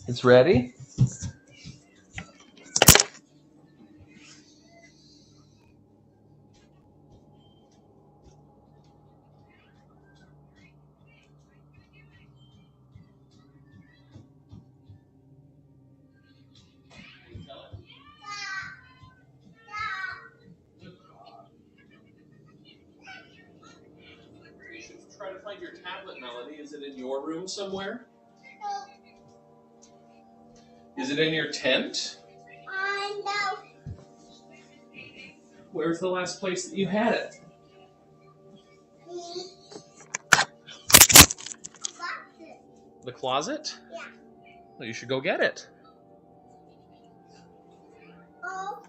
It's ready? You should try to find your tablet, Melody. Is it in your room somewhere? Is it in your tent? No. Where's the last place that you had it? The closet? Yeah. Well, you should go get it. Oh.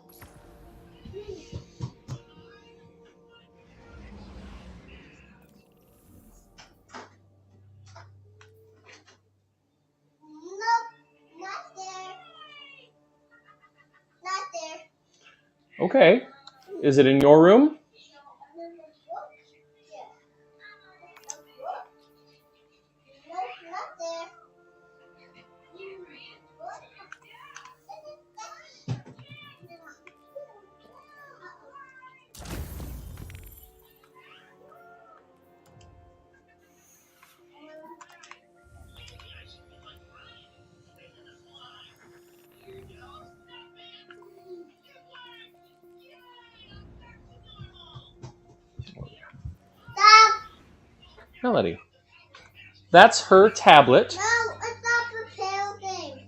Nope, not there. Not there. Okay. Is it in your room? Melody. That's her tablet. No, it's not the tail thing.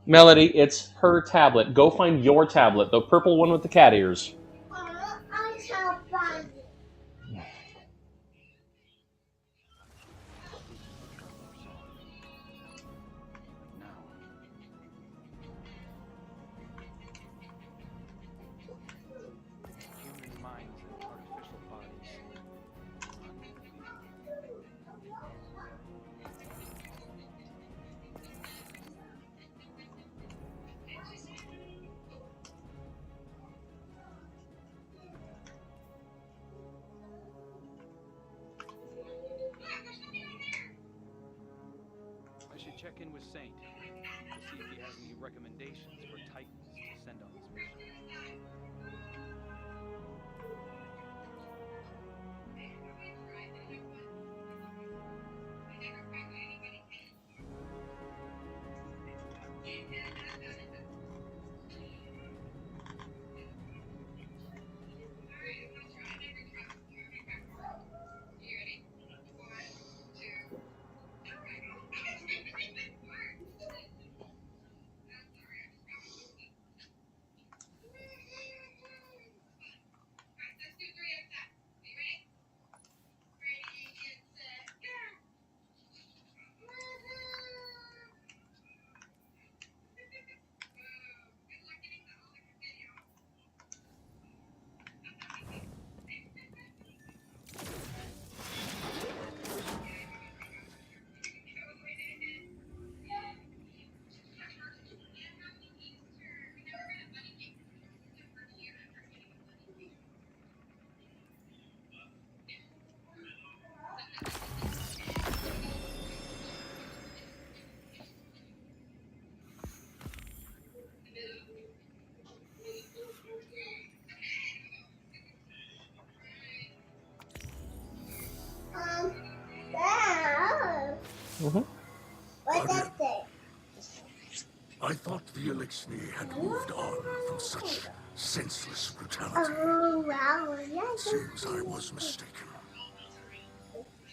Melody, it's her tablet. Go find your tablet, the purple one with the cat ears. I can't find it. Human minds and artificial bodies. I should check in with Saint to see if he has any recommendations for Titans to send on this mission. Dad. Mm-hmm. What's that thing? I thought the Elixni had moved on from such senseless brutality. Oh, wow. Seems I was mistaken.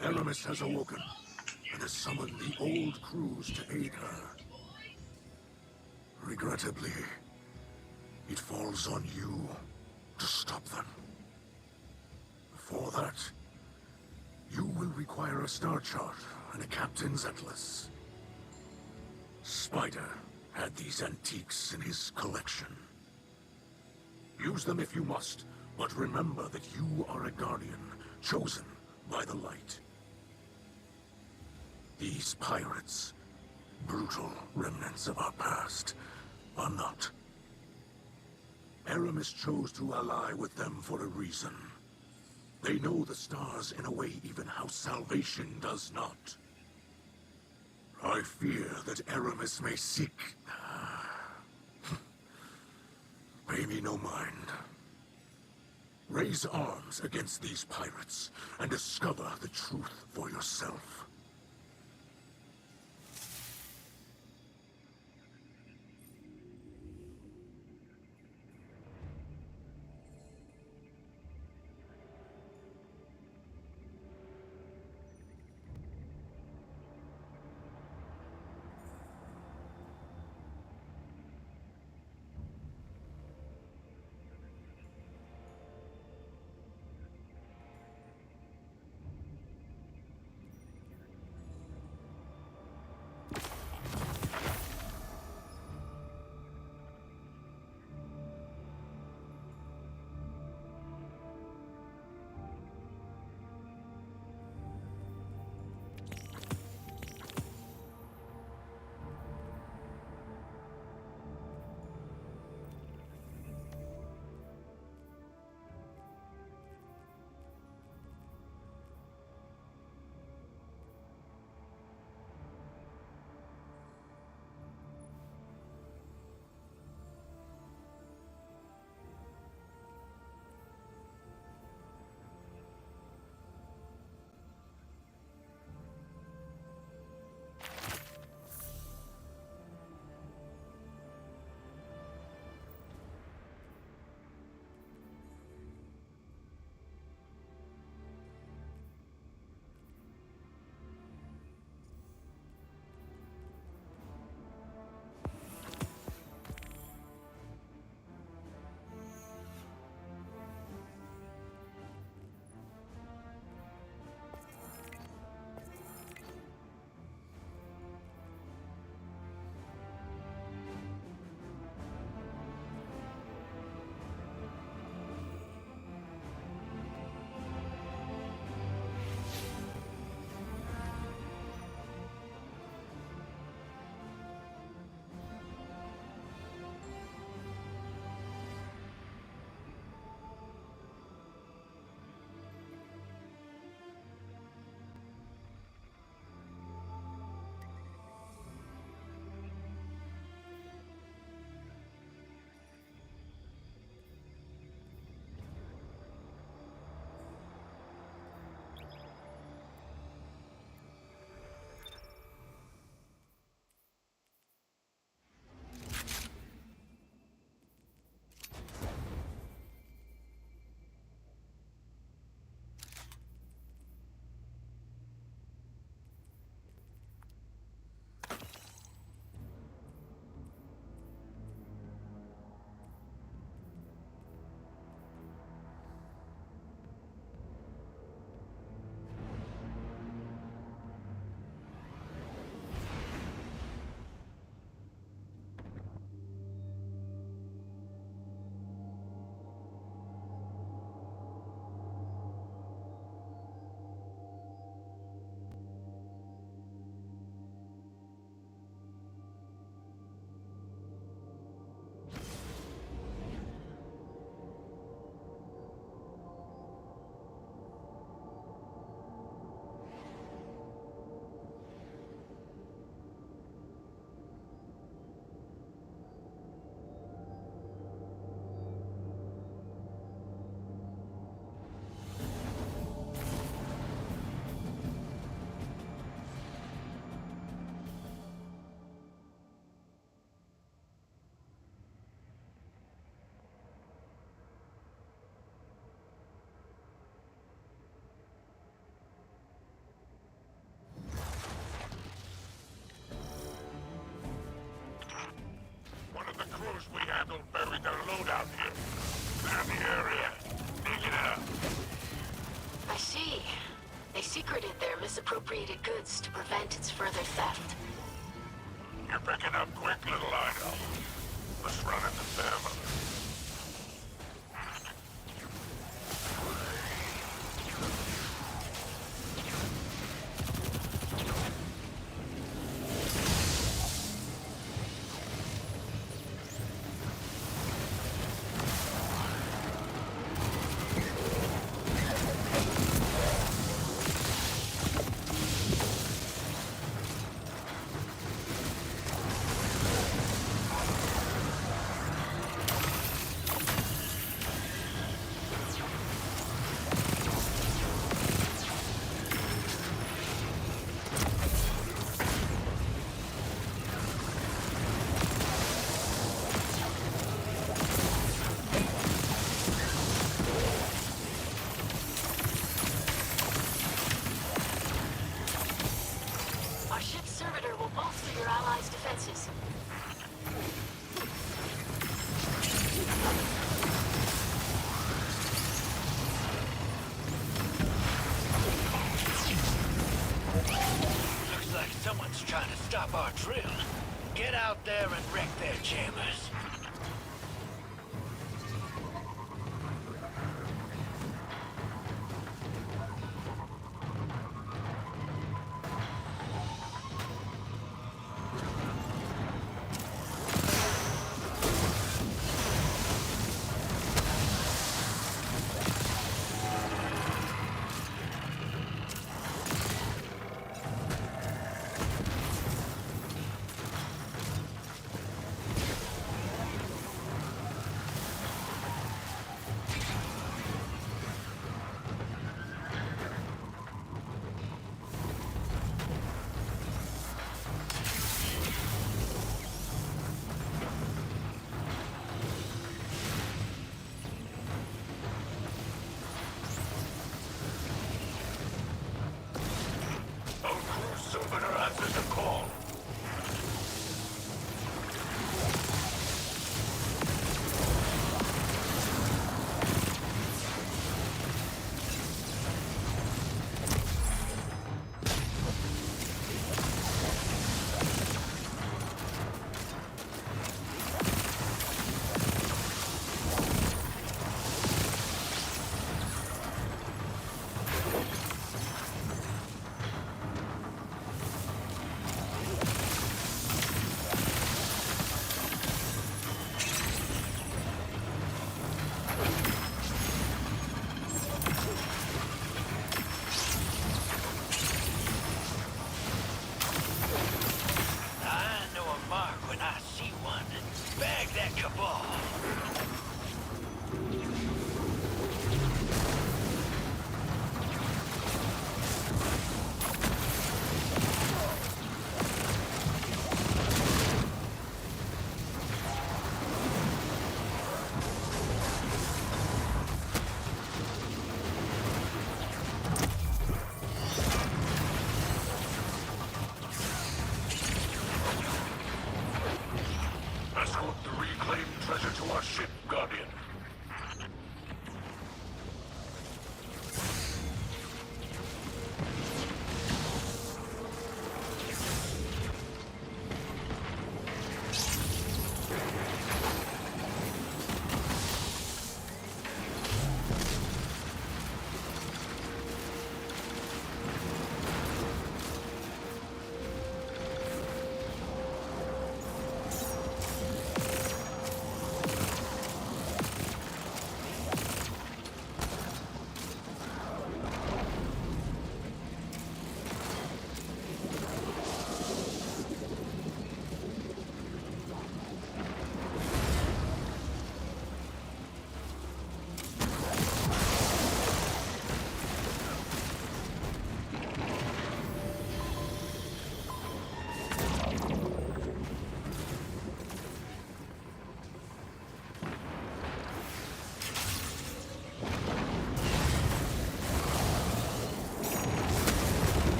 Aramis has awoken and has summoned the old crews to aid her. Regrettably, it falls on you to stop them. For that, you will require a star chart and a captain's atlas. Spider had these antiques in his collection. Use them if you must, but remember that you are a guardian, chosen by the light. These pirates, brutal remnants of our past, are not. Aramis chose to ally with them for a reason. They know the stars in a way even House Salvation does not. I fear that Aramis may seek... Pay me no mind. Raise arms against these pirates, and discover the truth for yourself. We handled buried their loadout here. They're in the area. Dig it up. I see. They secreted their misappropriated goods to prevent its further theft. You're picking up quick, little Idol. Let's run into family. someone's trying to stop our drill. Get out there and wreck their jammers. Souvenir answers the call. Escort the reclaimed treasure to our ship, Guardian.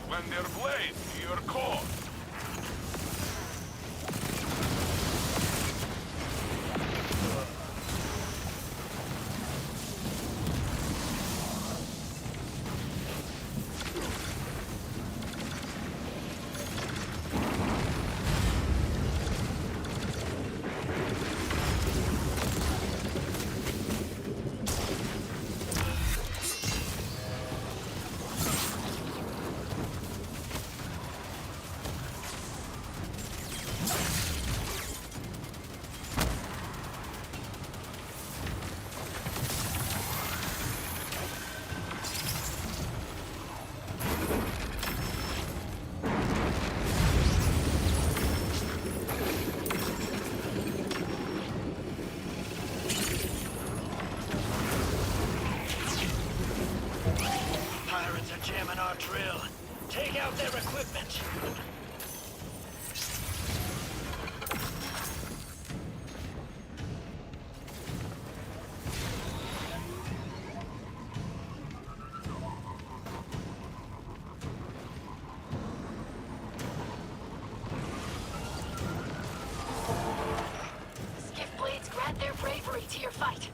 When their blades to your cause. Pirates are jamming our drill. Take out their equipment. Skiff blades grant their bravery to your fight.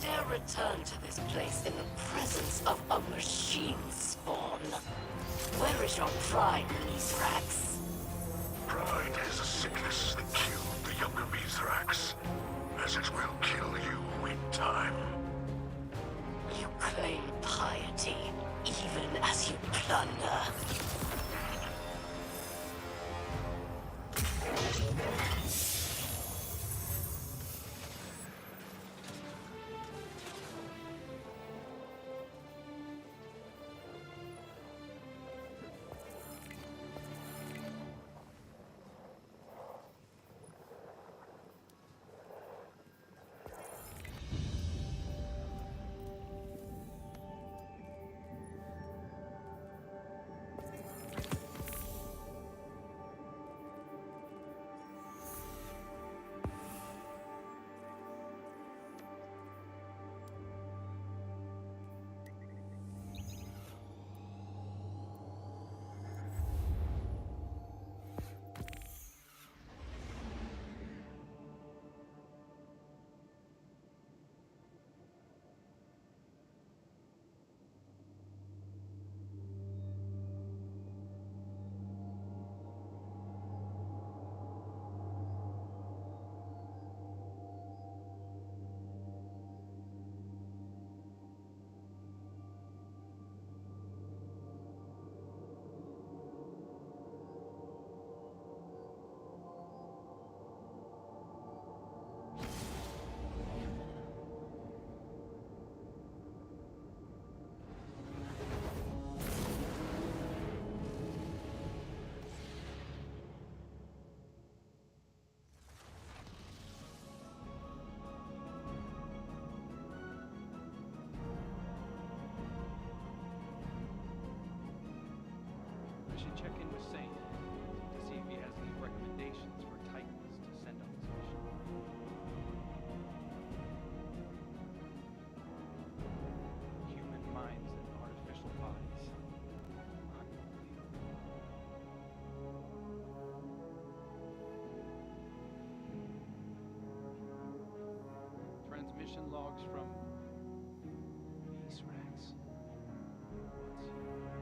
Dare return to this place in the presence of a machine spawn. Where is your pride, Mithrax? Pride is a sickness that killed the younger Mithrax, as it will kill you in time. You claim piety, even as you plunder. I should check in with Saint to see if he has any recommendations for Titans to send on this mission. Human minds and artificial bodies. Unbelievable. Transmission logs from Mithrax. What's he up to?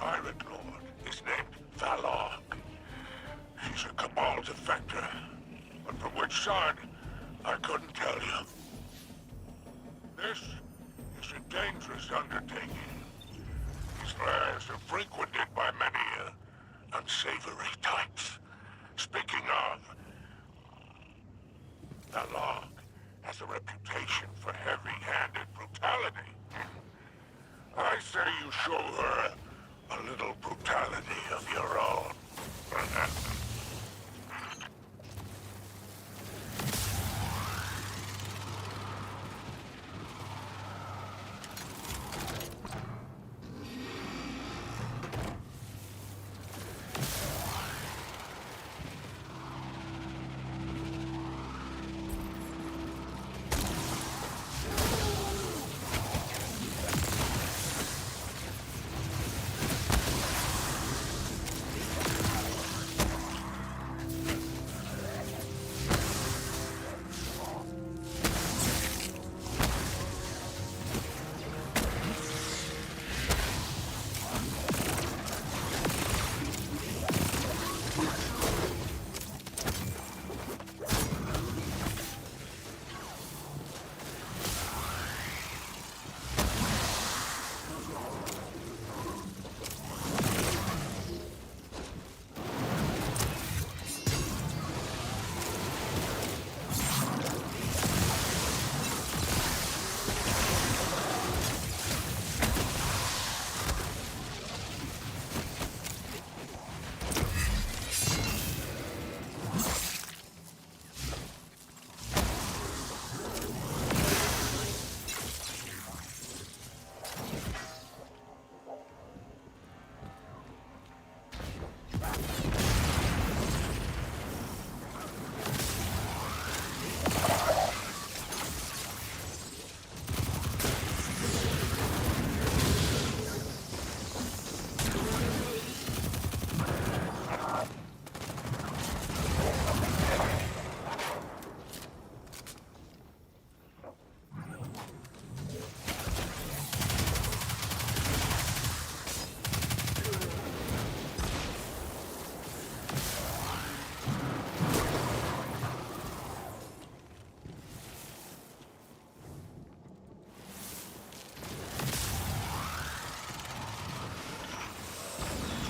Pirate Lord is named Thalog. She's a Cabal defector, but from which side, I couldn't tell you. This is a dangerous undertaking. These lairs are frequented by many unsavory types. Speaking of, Thalog has a reputation for heavy-handed brutality. I say you show her a little brutality of your own.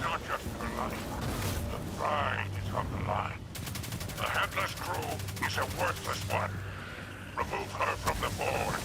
Not just her life. The pride is on the line. The Headless crew is a worthless one. Remove her from the board.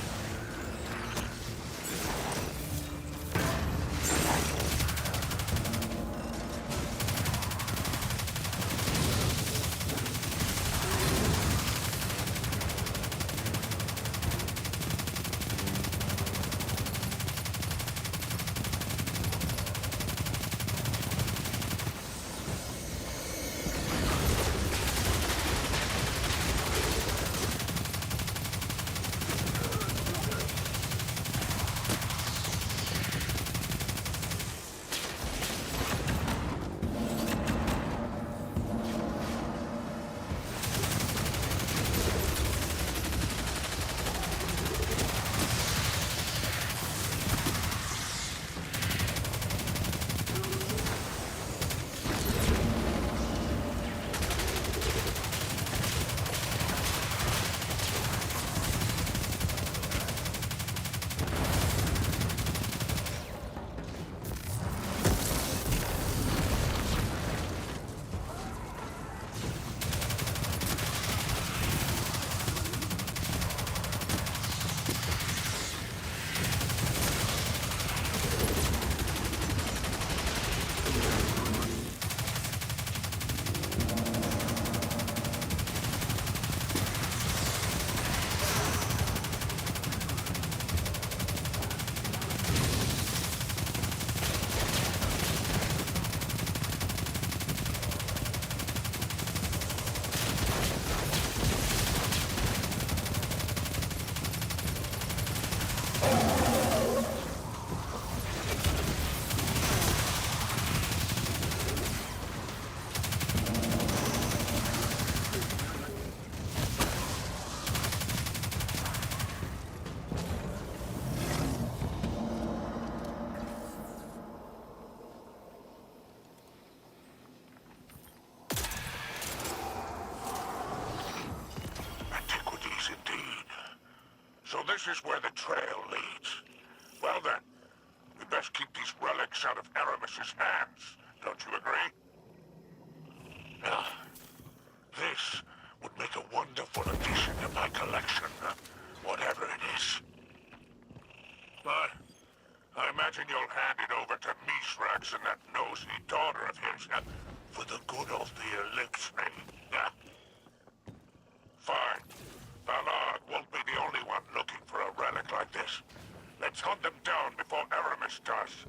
this is where the trail leads. Well then, we best keep these relics out of Aramis's hands. Don't you agree? Now, this would make a wonderful addition to my collection, whatever it is. But I imagine you'll hand it over to Mithrax and that nosy daughter of his for the good of the elixir. Fine. Valar won't be the only one looking for a relic like this. Let's hunt them down before Aramis does.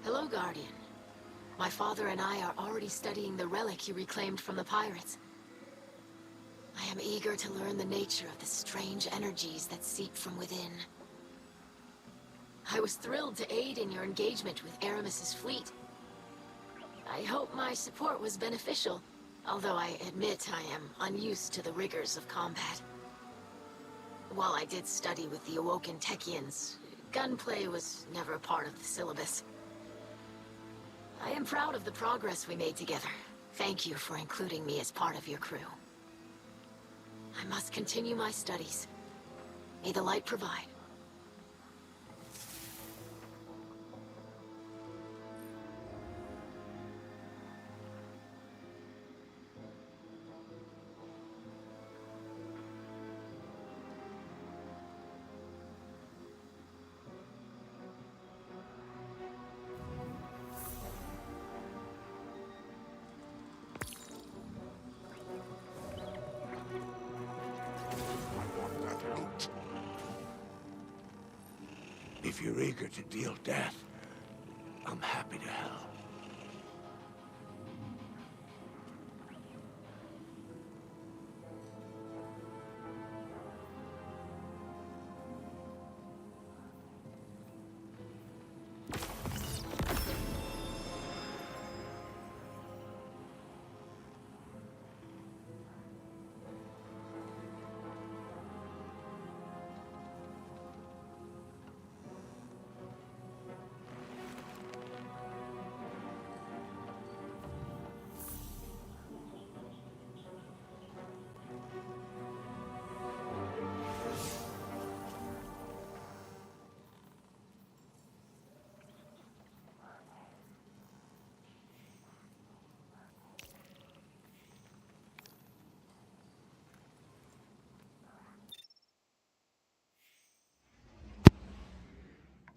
Hello, Guardian. My father and I are already studying the relic you reclaimed from the pirates. I am eager to learn the nature of the strange energies that seep from within. I was thrilled to aid in your engagement with Aramis's fleet. I hope my support was beneficial, although I admit I am unused to the rigors of combat. While I did study with the Awoken Techians, gunplay was never part of the syllabus. I am proud of the progress we made together. Thank you for including me as part of your crew. I must continue my studies. May the light provide. If you're eager to deal death, I'm happy to help.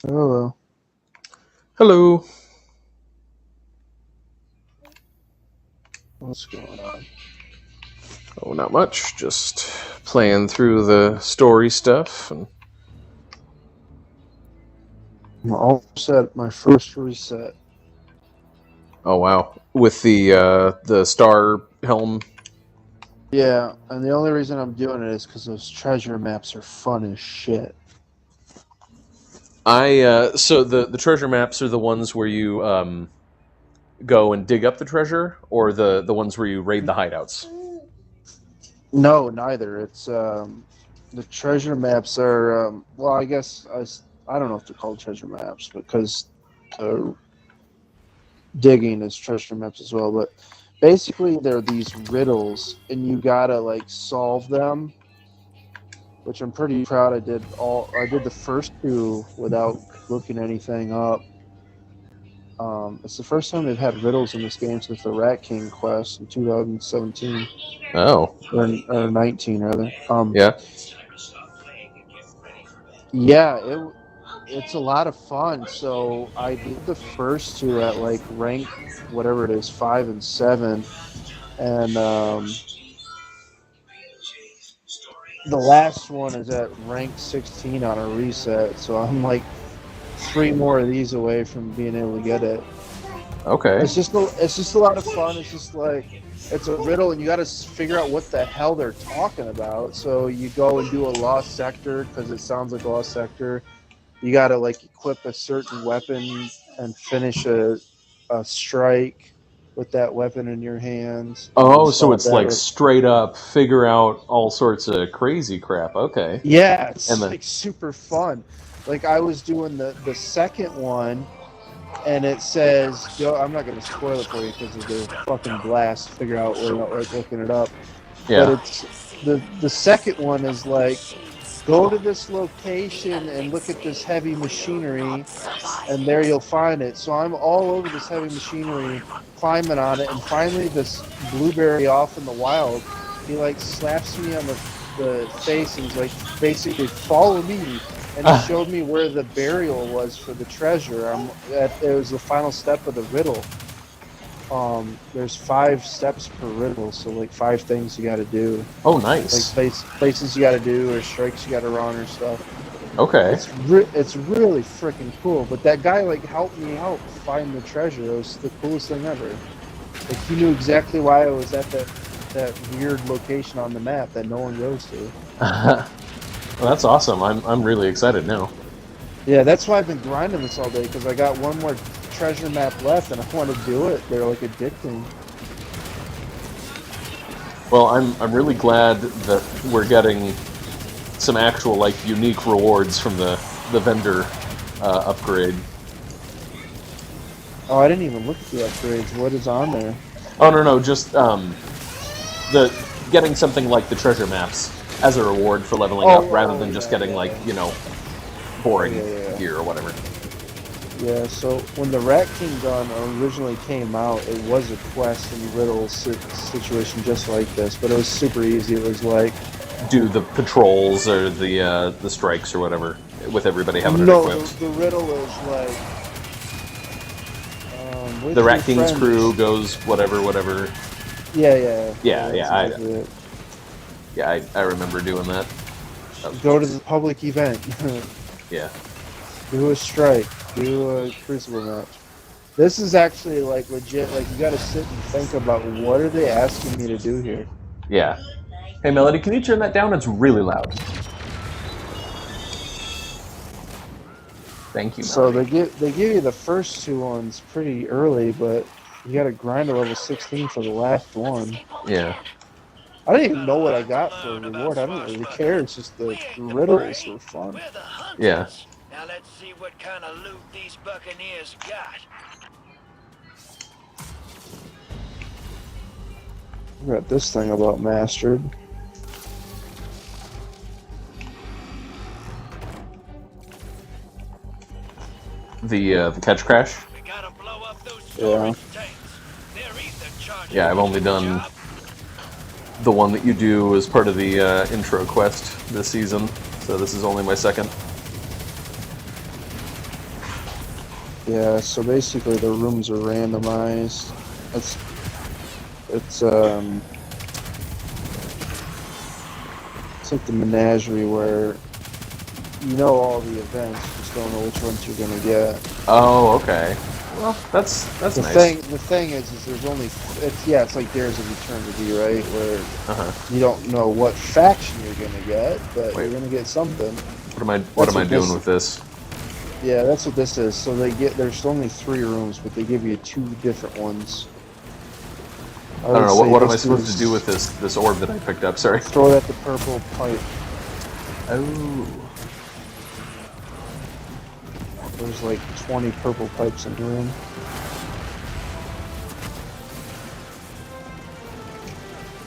Hello. Hello. What's going on? Oh, not much. Just playing through the story stuff. And I'm all set. My first reset. oh wow, with the star helm. Yeah, and the only reason I'm doing it is because those treasure maps are fun as shit. So the treasure maps are the ones where you go and dig up the treasure, or the ones where you raid the hideouts. No, neither. It's the treasure maps are well, I guess I don't know if they're called treasure maps because digging is treasure maps as well. But basically they're these riddles, and you gotta like solve them. Which I'm pretty proud. I did the first two without looking anything up. It's the first time they've had riddles in this game since the Rat King quest in 2017 Oh, or 19 rather. yeah. Yeah, it's a lot of fun. So I did the first two at like rank whatever it is, 5 and 7, and the last one is at rank 16 on a reset. So I'm like 3 more of these away from being able to get it. Okay. It's just a lot of fun. It's just like it's a riddle, and you got to figure out what the hell they're talking about. So you go and do a lost sector because it sounds like a lost sector. You got to like equip a certain weapon and finish a strike with that weapon in your hands. Oh, so it's like straight up figure out all sorts of crazy crap. Okay. Yeah, it's And then- like super fun. Like I was doing the second one, and it says, I'm not going to spoil it for you because of the fucking blast. Figure out without like looking it up. Yeah. But it's the second one is like, go to this location and look at this heavy machinery, and there you'll find it. So I'm all over this heavy machinery, climbing on it, and finally this blueberry off in the wild, he like slaps me on the face and he's like, basically, follow me. And he showed me where the burial was for the treasure. It was the final step of the riddle. There's 5 steps per riddle, so like 5 things you got to do. Oh, nice. Like places you got to do, or strikes you got to run, or stuff. Okay. It's really freaking cool. But that guy like helped me out find the treasure. It was the coolest thing ever. Like he knew exactly why I was at that weird location on the map that no one goes to. Well, that's awesome. I'm really excited now. Yeah, that's why I've been grinding this all day, because I got one more treasure map left and I want to do it. They're like addicting. Well, I'm really glad that we're getting some actual like unique rewards from the vendor upgrade. Oh, I didn't even look at the upgrades. What is on there? Oh no, just the getting something like the treasure maps as a reward for leveling up, rather than just getting like boring gear or whatever. Yeah, so when the Rat King gun originally came out, it was a quest and riddle situation just like this, but it was super easy. It was like do the patrols or the strikes or whatever with everybody having it no, equipped. the riddle is like with The Rat your King's friends. crew goes whatever. Yeah. Yeah, I remember doing that. Go to the public event. Yeah. Do a strike. Do a crucible match. This is actually like legit. Like you got to sit and think about what are they asking me to do here. Yeah. Hey, Melody, can you turn that down? It's really loud. Thank you, So Melody. they give you the first 2 ones pretty early, but you got to grind to level 16 for the last one. Yeah. I don't even know what I got for a reward. I don't really care. It's just the riddles were fun. We're the hunters. Yeah. Now let's see what kind of loot these buccaneers got. I got this thing about mastered. The catch crash. We gotta blow up those Yeah. storage tanks. They're either charging Yeah, I've only done the one that you do as part of the intro quest this season, so this is only my second. Yeah, so basically the rooms are randomized. It's like the menagerie where you know all the events, you just don't know which ones you're gonna get. Oh, okay. Well, that's The nice. thing is there's only it's like Dares of Eternity, right? Where Uh-huh. you don't know what faction you're gonna get, but Wait. you're gonna get something. What am I That's doing what this- with this? Yeah, that's what this is. So there's only 3 rooms, but they give you 2 different ones. I don't know. What am I this supposed to is- do with this orb that I picked up? Sorry. Throw it at the purple pipe. Oh. There's like 20 purple pipes in the room.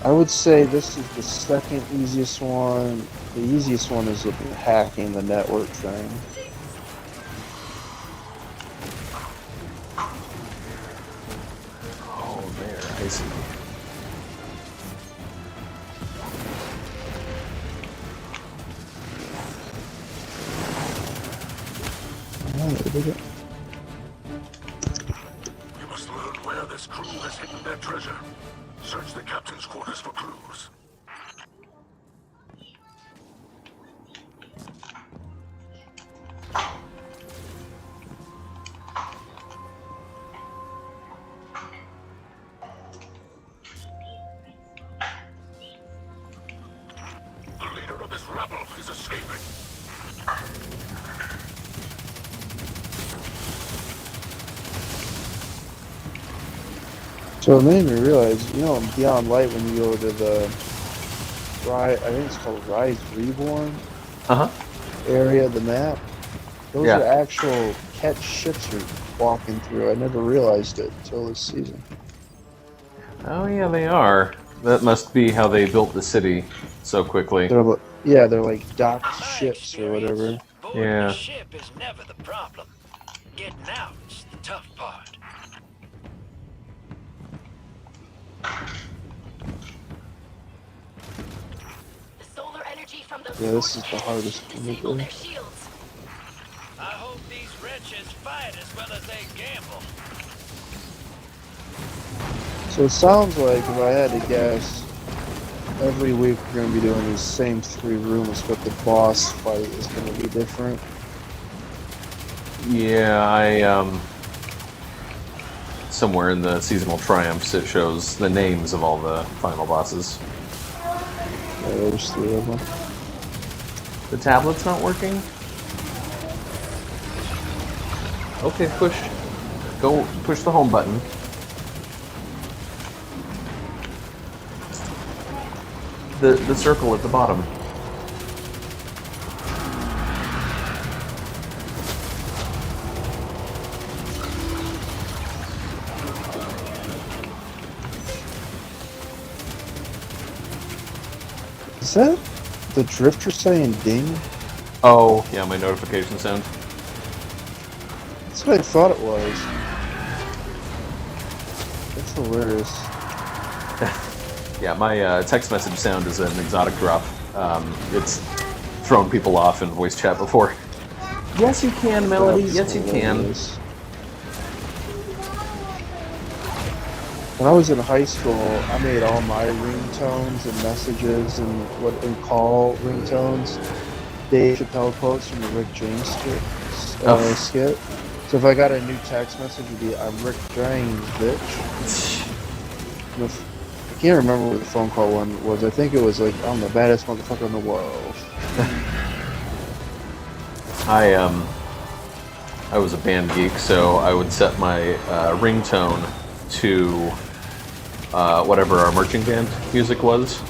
I would say this is the second easiest one. The easiest one is with hacking the network thing. Oh, there, I see. Oh, there we go. We must learn where this crew has hidden their treasure. Search the captain's quarters for clues. The leader of this rebel is escaping. So it made me realize, you know, in Beyond Light, when you go to the I think it's called Rise Reborn area of the map, those Yeah. are actual catch ships you're walking through. I never realized it until this season. Oh yeah, they are. That must be how they built the city so quickly. They're like docked ships or Experience. whatever. Boarding Yeah. a ship is never the problem. Getting out is the tough part. The solar energy from those Yeah, this is sources the hardest should one to disable do. their shields. I hope these wretches fight as well as they gamble. So it sounds like, if I had to guess, every week we're going to be doing these same 3 rooms, but the boss fight is going to be different. Yeah, somewhere in the seasonal triumphs it shows the names of all the final bosses. Yeah, there's 3 of them. The tablet's not working? Okay, push the home button. The circle at the bottom. Is that the drifter saying ding? Oh, yeah, my notification sound. That's what I thought it was. That's hilarious. Yeah, my text message sound is an exotic drop. It's thrown people off in voice chat before. Yes, you can, Melody. That's Yes, you can. hilarious. When I was in high school, I made all my ringtones and messages and call ringtones Dave Chappelle quotes from the Rick James skit. So if I got a new text message, it'd be, "I'm Rick James, bitch." I can't remember what the phone call one was. I think it was like, "I'm the baddest motherfucker in the world." I was a band geek, so I would set my ringtone to whatever our marching band music was,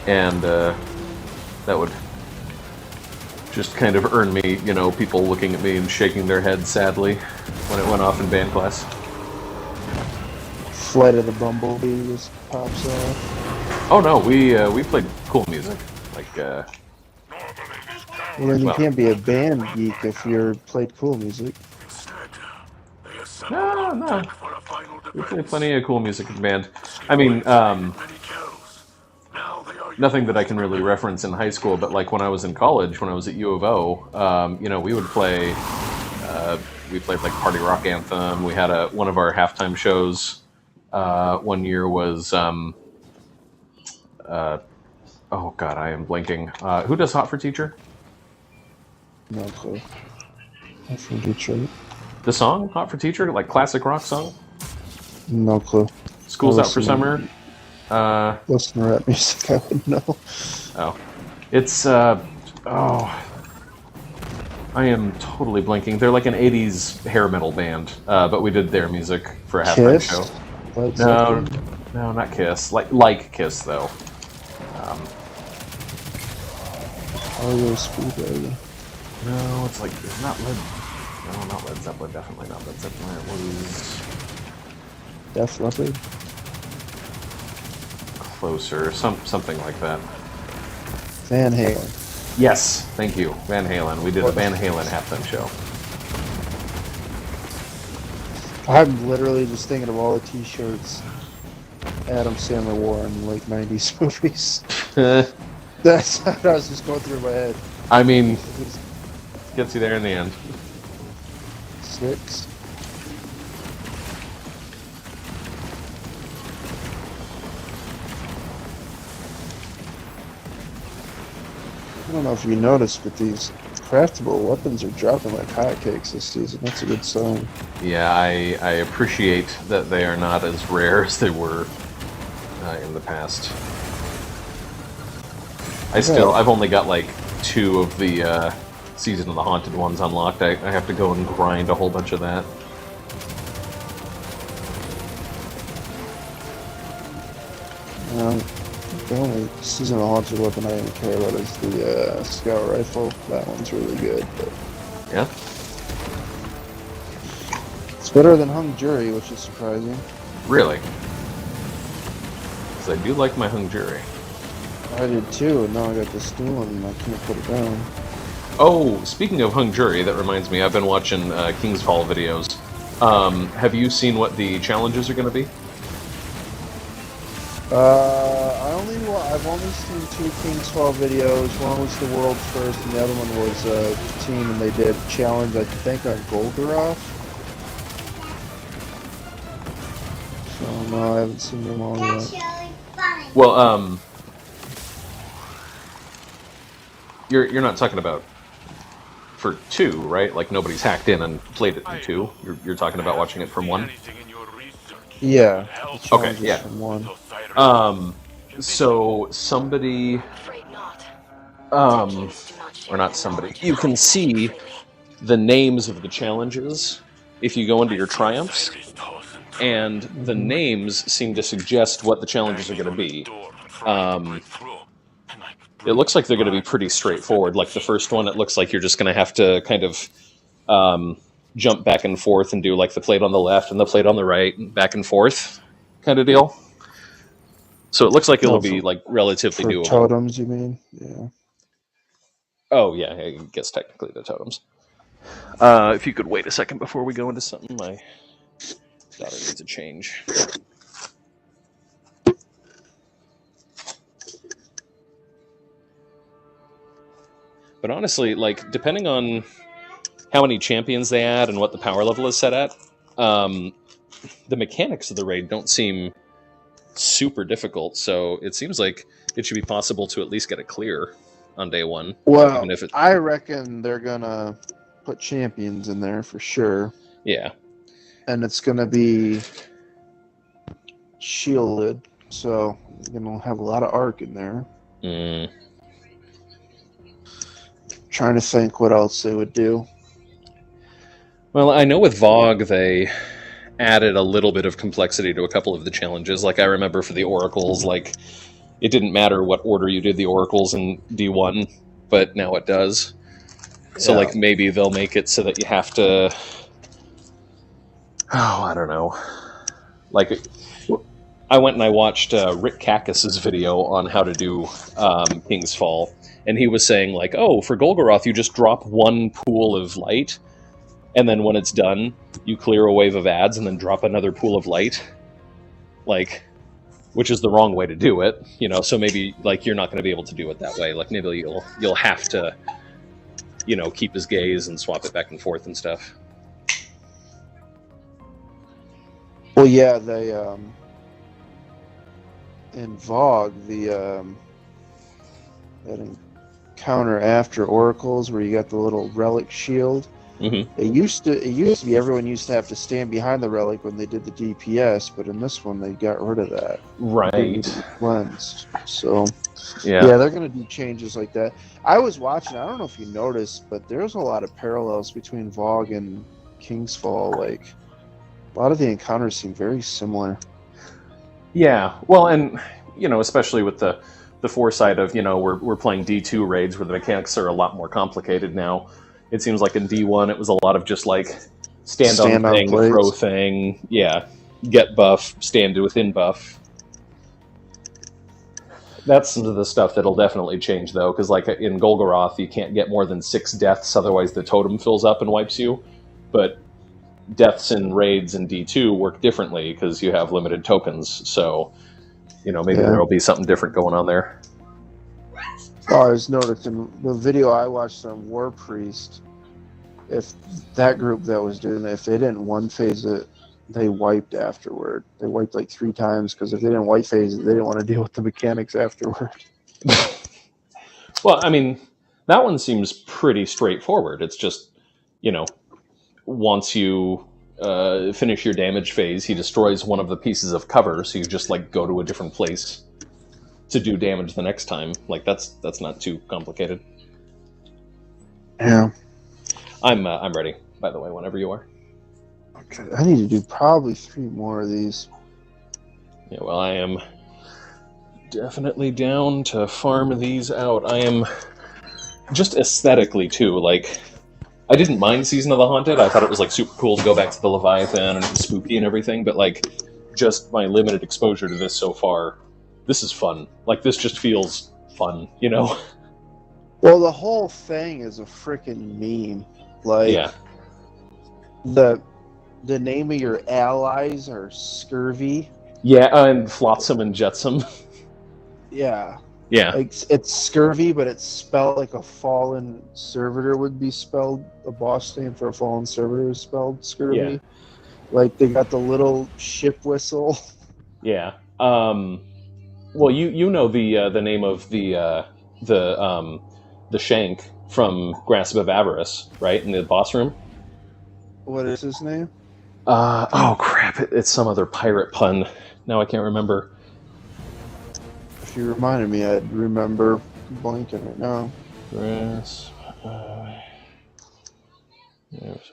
and that would just kind of earn me, you know, people looking at me and shaking their heads sadly when it went off in band class. Flight of the Bumblebee just pops off. Oh no, we played cool music, like Well, then you Well. can't be a band geek if you're played cool music. Instead, they assembled no. on deck for a final We played defense. plenty of cool music in band. I mean, Many kills. Now they are nothing that I can really reference in high school, but like when I was in college, when I was at U of O, you know, we would play. We played like Party Rock Anthem. We had one of our halftime shows. One year was. Oh God, I am blanking. Who does Hot for Teacher? No clue. I'm from Detroit. The song Hot for Teacher, like classic rock song. No clue. School's I Out for listen Summer. Listen to rap music, I would know. Oh, it's I am totally blanking. They're like an '80s hair metal band, but we did their music for a halftime Kiss? show. Led No, Zeppelin? no, not Kiss. Like Kiss though. REO Speedwagon. No, it's like it's not Led. No, not Led Zeppelin. Definitely not Led Zeppelin. It was. Def Leppard? closer, something like that. Van Halen. Yes, thank you, Van Halen. We did a Van Halen halftime show. I'm literally just thinking of all the T-shirts Adam Sandler wore in late '90s movies. That's what I was just going through my head. I mean, gets you there in the end. 6. I don't know if you noticed, but these craftable weapons are dropping like hotcakes this season. That's a good sign. Yeah, I appreciate that they are not as rare as they were in the past. I've only got like 2 of the Season of the Haunted ones unlocked. I have to go and grind a whole bunch of that. The only Season of the Haunted weapon I didn't care about is the Scout Rifle. That one's really good. But Yeah? it's better than Hung Jury, which is surprising. Really? Because I do like my Hung Jury. I did too, and now I got this new one and I can't put it down. Oh, speaking of Hung Jury, that reminds me, I've been watching Kingsfall videos. Have you seen what the challenges are going to be? I've only seen 2 Kingsfall videos. One was the world first, and the other one was a team, and they did a challenge, I think, on Golgoroth. So no, I haven't seen them all That's yet. really funny. Well, you're not talking about for 2, right? Like nobody's hacked in and played it in 2. You're talking about watching it from 1. Anything in your research? Yeah. The Okay, challenge is yeah. from 1. So somebody, Afraid not. or not somebody, you can see the names of the challenges if you go into your triumphs, and the names seem to suggest what the challenges are going to be. It looks like they're going to be pretty straightforward. Like the first one, it looks like you're just going to have to kind of jump back and forth and do like the plate on the left and the plate on the right, and back and forth kind of deal. So it looks like it'll be like relatively For doable. totems, you mean? Yeah. Oh yeah, I guess technically the totems. If you could wait a second before we go into something, my daughter needs a change. But honestly, like depending on how many champions they add and what the power level is set at, the mechanics of the raid don't seem super difficult. So it seems like it should be possible to at least get it clear on day 1. Well, even if I reckon they're gonna put champions in there for sure, yeah. and it's gonna be shielded, so you're gonna have a lot of arc in there. Mm. Trying to think what else they would do. Well, I know with Vogue they added a little bit of complexity to a couple of the challenges. Like I remember for the oracles, like it didn't matter what order you did the oracles in D1, but now it does. So Yeah. like maybe they'll make it so that you have to, I don't know. Like I went and I watched Rick Kakis's video on how to do King's Fall, and he was saying like, oh, for Golgoroth you just drop 1 pool of light, and then when it's done, you clear a wave of ads and then drop another pool of light. Like, which is the wrong way to do it, you know, so maybe like you're not going to be able to do it that way. Like maybe you'll have to, you know, keep his gaze and swap it back and forth and stuff. Well, yeah, they in Vogue that encounter after oracles where you got the little relic shield. Mm-hmm. It used to be everyone used to have to stand behind the relic when they did the DPS, but in this one they got rid of that. Right. Cleansed. So Yeah. yeah, they're gonna do changes like that. I was watching. I don't know if you noticed, but there's a lot of parallels between Vogue and Kingsfall. Like a lot of the encounters seem very similar. Yeah. Well, and you know, especially with the foresight of, you know, we're playing D2 raids where the mechanics are a lot more complicated now. It seems like in D1 it was a lot of just like stand on thing, plates. throw thing, yeah, get buff, stand within buff. That's some of the stuff that'll definitely change, though, because like in Golgoroth, you can't get more than 6 deaths, otherwise the totem fills up and wipes you. But deaths in raids in D2 work differently because you have limited tokens. So, maybe there'll be something different going on there. Oh, I was noticing the video I watched on War Priest. If that group that was doing it, if they didn't one phase it, they wiped afterward. They wiped like 3 times because if they didn't white phase it, they didn't want to deal with the mechanics afterward. Well, I mean, that one seems pretty straightforward. It's just, once you finish your damage phase, he destroys one of the pieces of cover, so you just like go to a different place to do damage the next time. Like that's not too complicated. Yeah. I'm ready, by the way, whenever you are. Okay. I need to do probably 3 more of these. Yeah, well, I am definitely down to farm these out. I am just aesthetically too, like I didn't mind Season of the Haunted. I thought it was like super cool to go back to the Leviathan and it was spooky and everything, but like just my limited exposure to this so far, this is fun. Like this just feels fun, Well, the whole thing is a freaking meme. Like Yeah. The name of your allies are Scurvy. Yeah, and Flotsam and Jetsam. Yeah. Yeah. Like it's Scurvy, but it's spelled like a fallen servitor would be spelled. A boss name for a fallen servitor is spelled Scurvy. Yeah. Like they got the little ship whistle. Yeah. Well, you know the name of the Shank from Grasp of Avarice, right? In the boss room. What is his name? Oh crap! It's some other pirate pun. Now I can't remember. If you reminded me, I'd remember. Blanking right now. Grasp of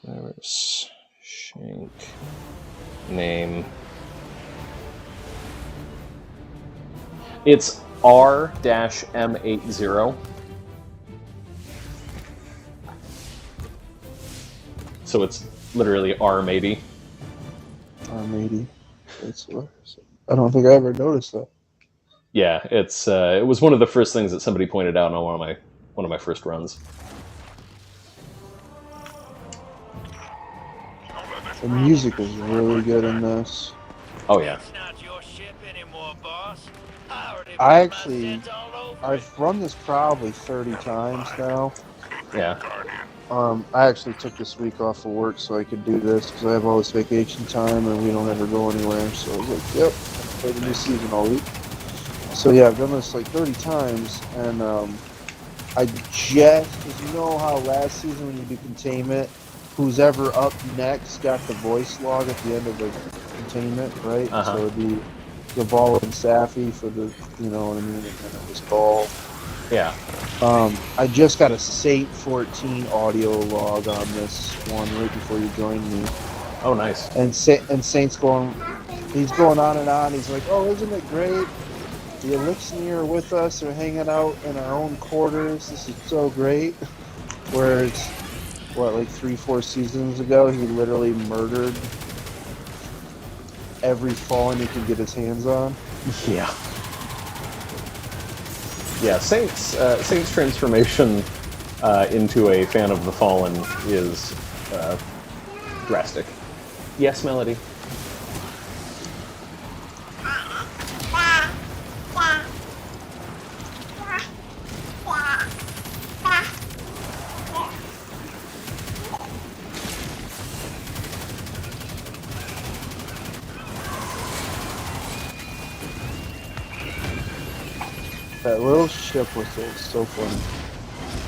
Avarice. Shank. Name. It's R-M80. So it's literally R80. R80. I don't think I ever noticed that. Yeah, it was one of the first things that somebody pointed out on one of my first runs. The music is really good in this. Oh yeah. It's not your ship anymore, boss. I already I put my actually- scent all over it. I've run this probably 30 times now. Yeah. I actually took this week off of work so I could do this because I have all this vacation time and we don't ever go anywhere. So I was like, yep, I'll play the new season all week. So yeah, I've done this like 30 times and I just, because you know how last season when you do containment, who's ever up next got the voice log at the end of the containment, right? Uh-huh. So it'd be Gaval and Safi for the, you know what I mean, and then it was Gaul. Yeah. I just got a Saint 14 audio log on this one right before you joined me, Oh nice. and Saint's he's going on and on. He's like, "Oh, isn't it great? The Elixir are with us. They're hanging out in our own quarters. This is so great." Whereas, like 3-4 seasons ago, he literally murdered every fallen he could get his hands on. Yeah. Yeah, Saint's transformation into a fan of the Fallen is drastic. Yes, Melody. That little ship whistle is so funny.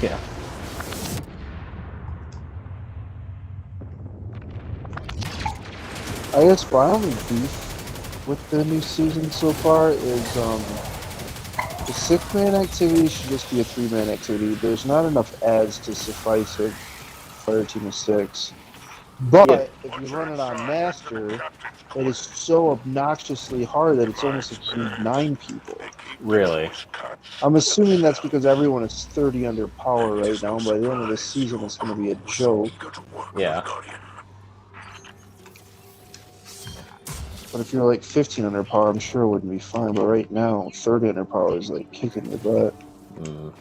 Yeah. I guess my only beef with the new season so far is the 6-man activity should just be a 3-man activity. There's not enough ads to suffice a fire team of 6. But Yeah. if you run it on Master, it is so obnoxiously hard that it's almost like you need 9 people. Really? I'm assuming that's because everyone is 30 under power right now. By the end of the season, it's going to be a joke. Yeah. But if you're like 1500 power, I'm sure it wouldn't be fine. But right now, 3000 power is like kicking your butt. Mm.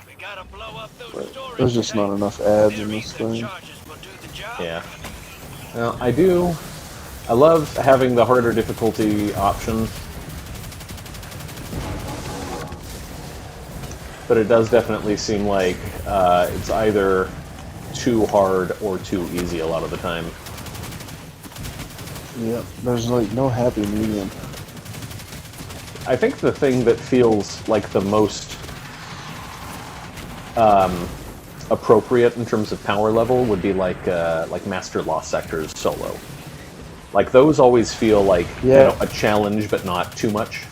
We gotta blow up those But storage there's just not tanks. enough ads in Their this ether thing. charges will do the job. Yeah. Well, I love having the harder difficulty option. But it does definitely seem like it's either too hard or too easy a lot of the time. Yeah, there's like no happy medium. I think the thing that feels like the most appropriate in terms of power level would be like Master Lost Sectors solo. Like those always feel like Yeah. a challenge, but not too much.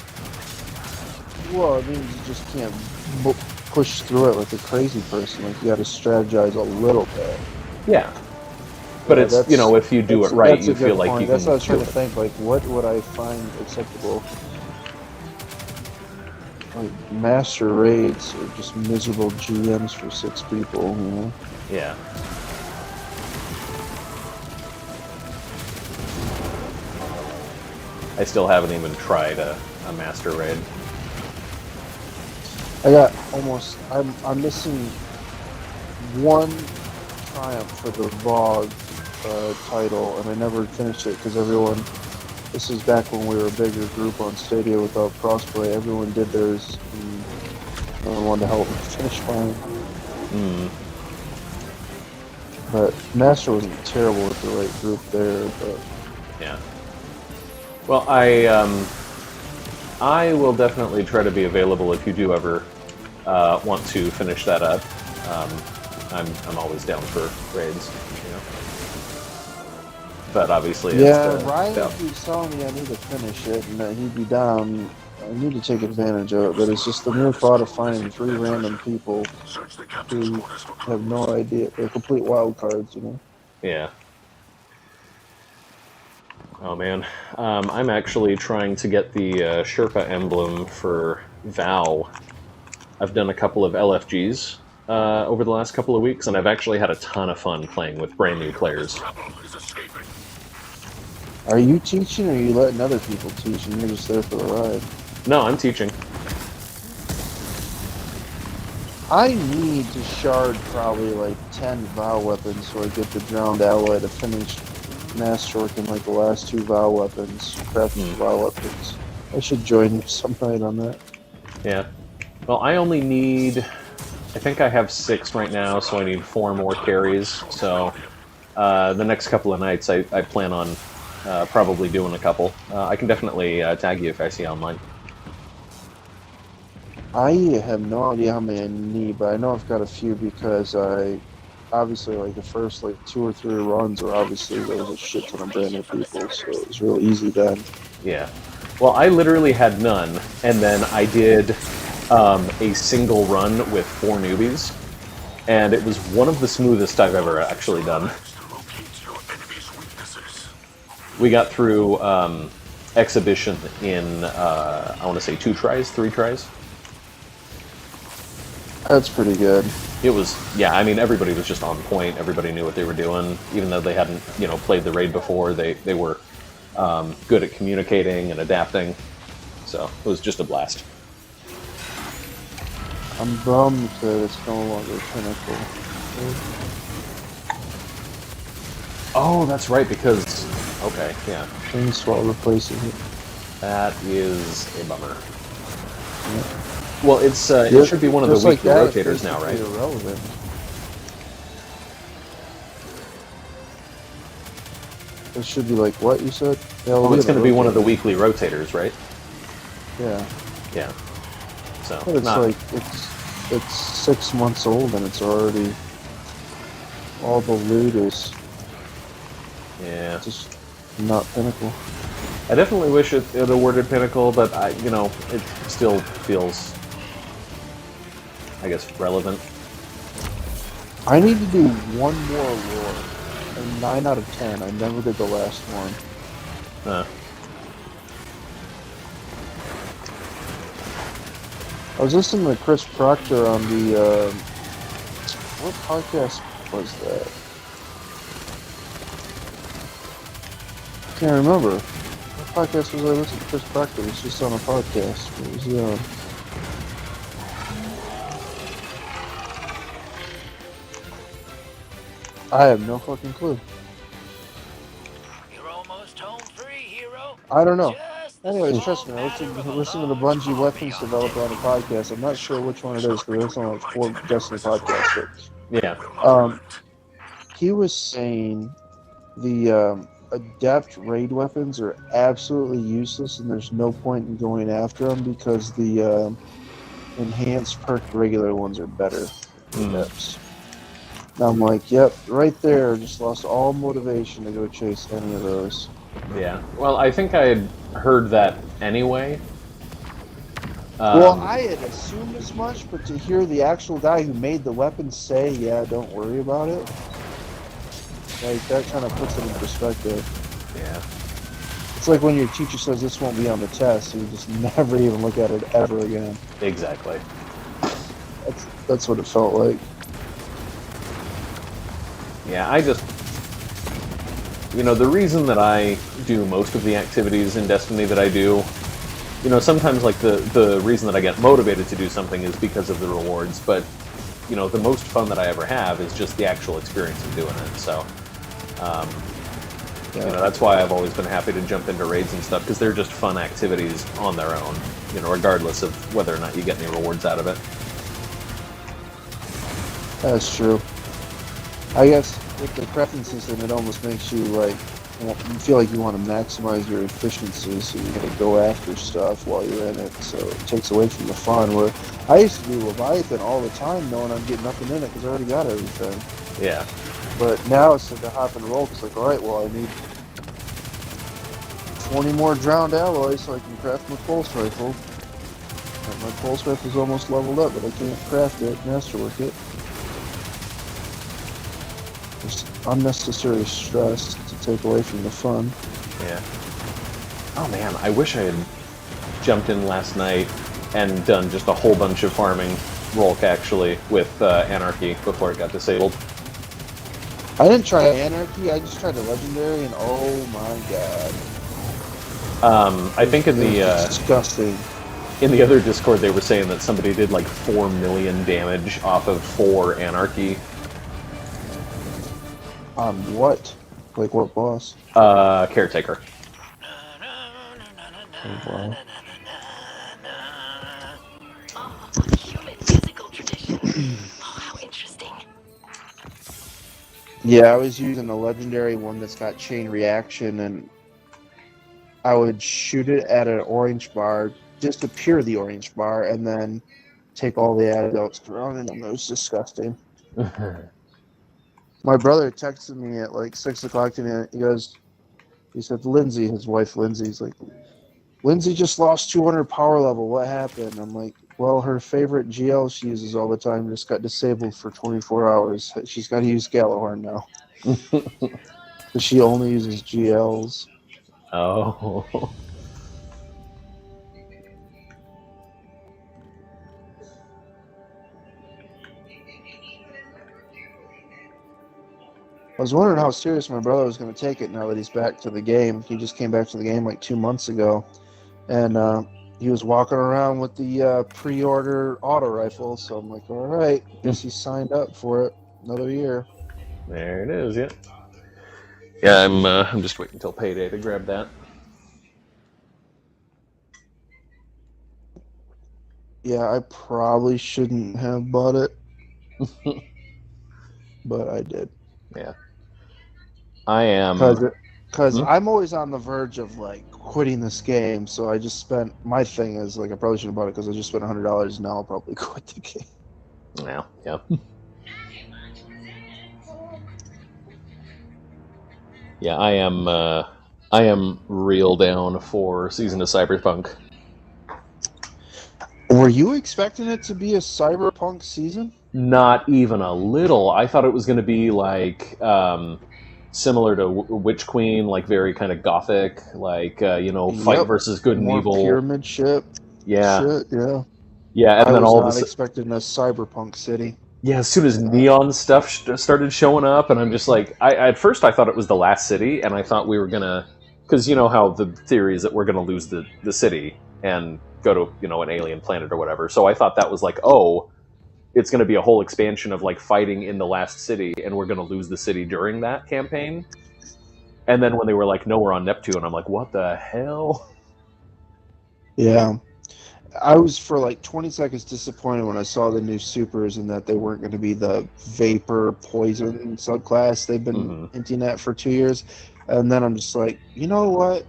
Well, I mean, you just can't push through it like a crazy person. Like, you gotta strategize a little bit. Yeah, but Yeah, it's that's- if you do it That's- right, that's a you good feel like point. you That's can what I was trying do to it. think. Like, what would I find acceptable? Like, master raids are just miserable GMs for 6 people, you know? Yeah. I still haven't even tried a master raid. I got almost. I'm missing one triumph for the VOG title, and I never finished it because everyone. This is back when we were a bigger group on Stadia without crossplay. Everyone did theirs, and no one wanted to help me finish mine. Mm. But Master wasn't terrible with the right group there, but Yeah. Well, I will definitely try to be available if you do ever want to finish that up. I'm always down for raids, you know. But obviously, yeah, it's, Ryan yeah. keeps telling me I need to finish it and that he'd be down. I need to take advantage of it, but it's just the mere thought of finding 3 random people Search the captain's who quarters for have no idea. They're complete wild cards, you know. Yeah. Oh man, I'm actually trying to get the Sherpa emblem for Val. I've done a couple of LFGs over the last couple of weeks, and I've actually had a ton of fun playing with brand new players. trouble is escaping. Are you teaching or are you letting other people teach and you're just there for the ride? No, I'm teaching. I need to shard probably like 10 Vow weapons so I get the Drowned Ally to finish Master working like the last 2 Vow weapons, crafting Vow weapons. I should join you some night on that. Yeah. Well, I only need... I think I have 6 right now, so I need 4 more carries. So the next couple of nights I plan on probably doing a couple. I can definitely tag you if I see you online. I have no idea how many I need, but I know I've got a few because I obviously like the first like 2 or 3 runs are obviously there was a shit ton of brand new people, so it was real easy then. Yeah. Well, I literally had none, and then I did a single run with 4 newbies, and it was one of the smoothest I've ever actually done. To locate your enemy's weaknesses. We got through Exhibition in, I want to say 2 tries, 3 tries. That's pretty good. It was, yeah, I mean, everybody was just on point. Everybody knew what they were doing. Even though they hadn't, played the raid before, they were good at communicating and adapting. So it was just a blast. I'm bummed that it's no longer Pinnacle. Oh, that's right, because... Okay, yeah. Chainswell replacing it. That is a bummer. Yeah. Well, it should be one of the Just like weekly that, it's rotators now, right? basically irrelevant. It should be like what you said? Yeah, Well, it's going to be one of the rotator. weekly rotators, right? Yeah, Yeah. So, but it's not... like it's 6 months old and it's already all the loot is Yeah. just not Pinnacle. I definitely wish it awarded Pinnacle, but it still feels, I guess, relevant. I need to do one more lore. And 9 out of 10. I never did the last one. I was listening to Chris Proctor on the what podcast was that? can't remember. What podcast was I listening to? Chris Proctor was just on a podcast. What was he on? I have no fucking clue. You're almost home free, hero. I don't know. Just the Anyways, small trust me, I matter listen of a to the long Bungie journey Weapons on developer on a deck. podcast. I'm not sure which one it is, because there's only like 4 Destiny podcasts. Yeah. But, he was saying the adept raid weapons are absolutely useless, and there's no point in going after them because the enhanced perk regular ones are better than adepts. And I'm like, yep, right there. Just lost all motivation to go chase any of those. Yeah. Well, I think I had heard that anyway. Well, I had assumed as much, but to hear the actual guy who made the weapon say, yeah, don't worry about it, like, that kind of puts it in perspective. Yeah. It's like when your teacher says this won't be on the test, you just never even look at it ever again. Exactly. That's what it felt like. Yeah, I just... You know, the reason that I do most of the activities in Destiny that I do, you know, sometimes, like, the reason that I get motivated to do something is because of the rewards, but, you know, the most fun that I ever have is just the actual experience of doing it, so... You know, that's why I've always been happy to jump into raids and stuff, because they're just fun activities on their own, you know, regardless of whether or not you get any rewards out of it. That's true. I guess with the crafting system, it almost makes you like, you feel like you want to maximize your efficiency, so you gotta go after stuff while you're in it. So it takes away from the fun. Where I used to do Leviathan all the time, knowing I'm getting nothing in it because I already got everything. Yeah. But now it's like a hop and roll. It's like, all right, well, I need 20 more drowned alloys so I can craft my pulse rifle. And my pulse rifle's almost leveled up, but I can't craft it, masterwork it. There's unnecessary stress to take away from the fun. Yeah. Oh man, I wish I had jumped in last night and done just a whole bunch of farming, Rolk actually, with Anarchy before it got disabled. I didn't try Anarchy, I just tried the Legendary, and oh my god. I think in the disgusting. in the other Discord they were saying that somebody did like 4 million damage off of 4 Anarchy. On what? Like what boss? Caretaker. Oh, wow. Oh, human physical tradition. Oh, how interesting. Yeah, I was using a legendary one that's got chain reaction, and I would shoot it at an orange bar, disappear the orange bar, and then take all the antidotes surrounding them. It was disgusting. My brother texted me at like 6 o'clock tonight. He said, Lindsay, his wife Lindsay, he's like, Lindsay just lost 200 power level. What happened? I'm like, well, her favorite GL she uses all the time just got disabled for 24 hours. She's got to use Galahorn now. Because she only uses GLs. Oh. I was wondering how serious my brother was going to take it now that he's back to the game. He just came back to the game like 2 months ago. And he was walking around with the pre-order auto rifle. So I'm like, all right, guess he's signed up for it. Another year. There it is, yeah. Yeah, I'm just waiting until payday to grab that. Yeah, I probably shouldn't have bought it. But I did. Yeah. I am... Because I'm always on the verge of, like, quitting this game, so I just spent... My thing is, like, I probably should have bought it because I just spent $100, and now I'll probably quit the game. Yeah, yeah. Yeah, I am real down for Season of Cyberpunk. Were you expecting it to be a Cyberpunk season? Not even a little. I thought it was going to be, like... similar to Witch Queen, like very kind of gothic, like fight versus good and more evil, pyramid ship. Yeah, shit, yeah. Yeah, and I then was all not of a expecting a cyberpunk city. Yeah, as soon as neon stuff started showing up, and I'm just like, at first I thought it was the last city, and I thought we were gonna because you know how the theory is that we're going to lose the city and go to an alien planet or whatever. So I thought that was like, oh, it's going to be a whole expansion of like fighting in the last city, and we're going to lose the city during that campaign. And then when they were like, no, we're on Neptune, I'm like, what the hell? Yeah. I was for like 20 seconds disappointed when I saw the new supers and that they weren't going to be the vapor poison subclass they've been hinting at for 2 years. And then I'm just like, you know what?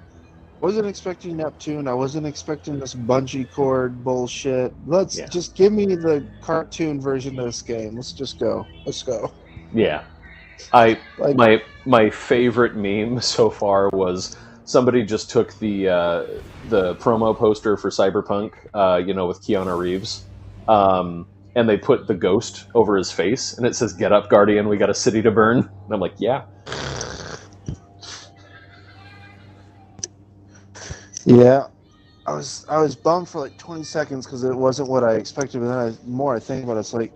Wasn't expecting Neptune. I wasn't expecting this bungee cord bullshit. Let's just give me the cartoon version of this game. Let's just go. Let's go. Yeah. My favorite meme so far was somebody just took the promo poster for Cyberpunk, with Keanu Reeves, and they put the ghost over his face, and it says, "Get up, Guardian, we got a city to burn." And I'm like, yeah. Yeah, I was bummed for like 20 seconds because it wasn't what I expected. But then the more I think about it, it's like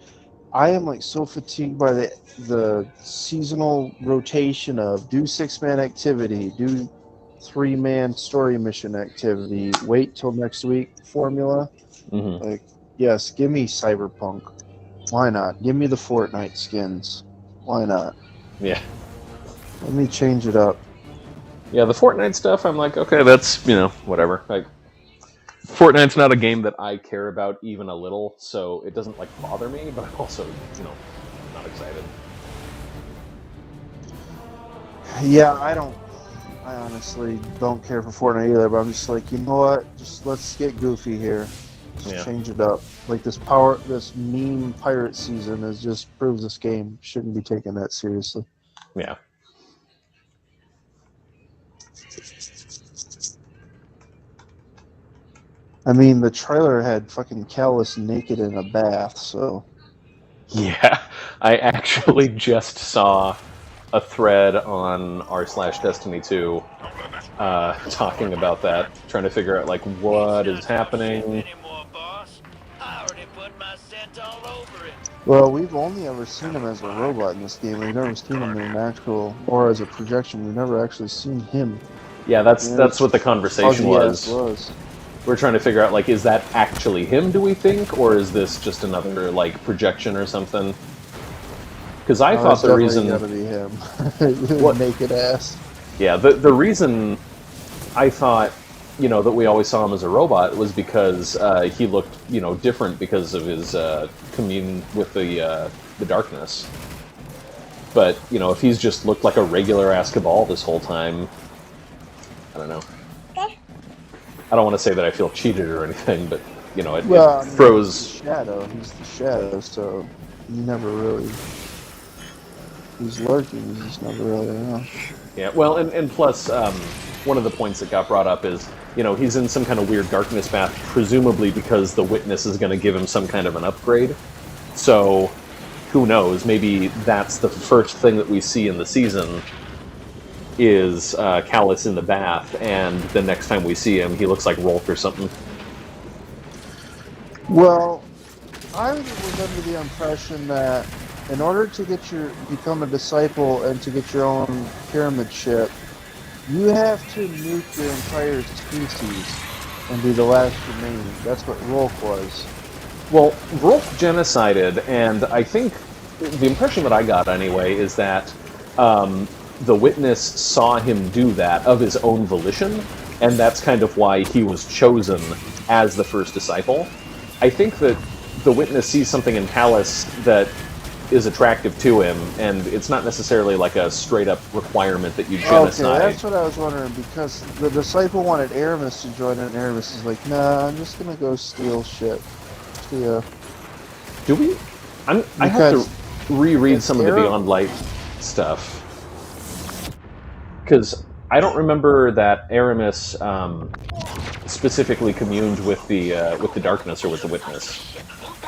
I am like so fatigued by the seasonal rotation of do 6-man activity, do 3-man story mission activity, wait till next week formula. Like, yes, give me Cyberpunk. Why not? Give me the Fortnite skins. Why not? Yeah. Let me change it up. Yeah, the Fortnite stuff, I'm like, okay, that's, whatever. Fortnite's not a game that I care about even a little, so it doesn't, bother me, but I'm also, not excited. Yeah, I honestly don't care for Fortnite either, but I'm just like, you know what? Just let's get goofy here. Just change it up. Like this meme pirate season has just proves this game shouldn't be taken that seriously. Yeah. I mean, the trailer had fucking Callus naked in a bath, so... Yeah, I actually just saw a thread on r/Destiny 2 talking about that, trying to figure out, what is happening. Well, we've only ever seen him as a robot in this game. We've never seen him in an actual... or as a projection. We've never actually seen him. Yeah, that's what the conversation was. We're trying to figure out, is that actually him, do we think? Or is this just another, projection or something? Because I thought the reason... It's gotta be him. What? Naked ass. Yeah, the reason I thought, that we always saw him as a robot was because he looked, different because of his commune with the darkness. But, if he's just looked like a regular-ass Cabal this whole time, I don't know. I don't want to say that I feel cheated or anything, but, it throws... He's the shadow, so you never really... He's lurking, you just never really know. Yeah, well, and plus, one of the points that got brought up is, he's in some kind of weird darkness path, presumably because the Witness is going to give him some kind of an upgrade. So, who knows, maybe that's the first thing that we see in the season, is Callus in the bath, and the next time we see him, he looks like Rolf or something. Well, I was under the impression that in order to become a disciple and to get your own pyramid ship, you have to nuke your entire species and be the last remaining. That's what Rolf was. Well, Rolf genocided, and I think the impression that I got anyway is that the Witness saw him do that of his own volition, and that's kind of why he was chosen as the first disciple. I think that the Witness sees something in Callus that is attractive to him, and it's not necessarily a straight-up requirement that you genocide. Okay, that's what I was wondering, because the disciple wanted Aramis to join, and Aramis is like, nah, I'm just gonna go steal shit. Yeah. Do we? I have to reread some of the Beyond Light stuff. Because I don't remember that Aramis specifically communed with the darkness or with the Witness.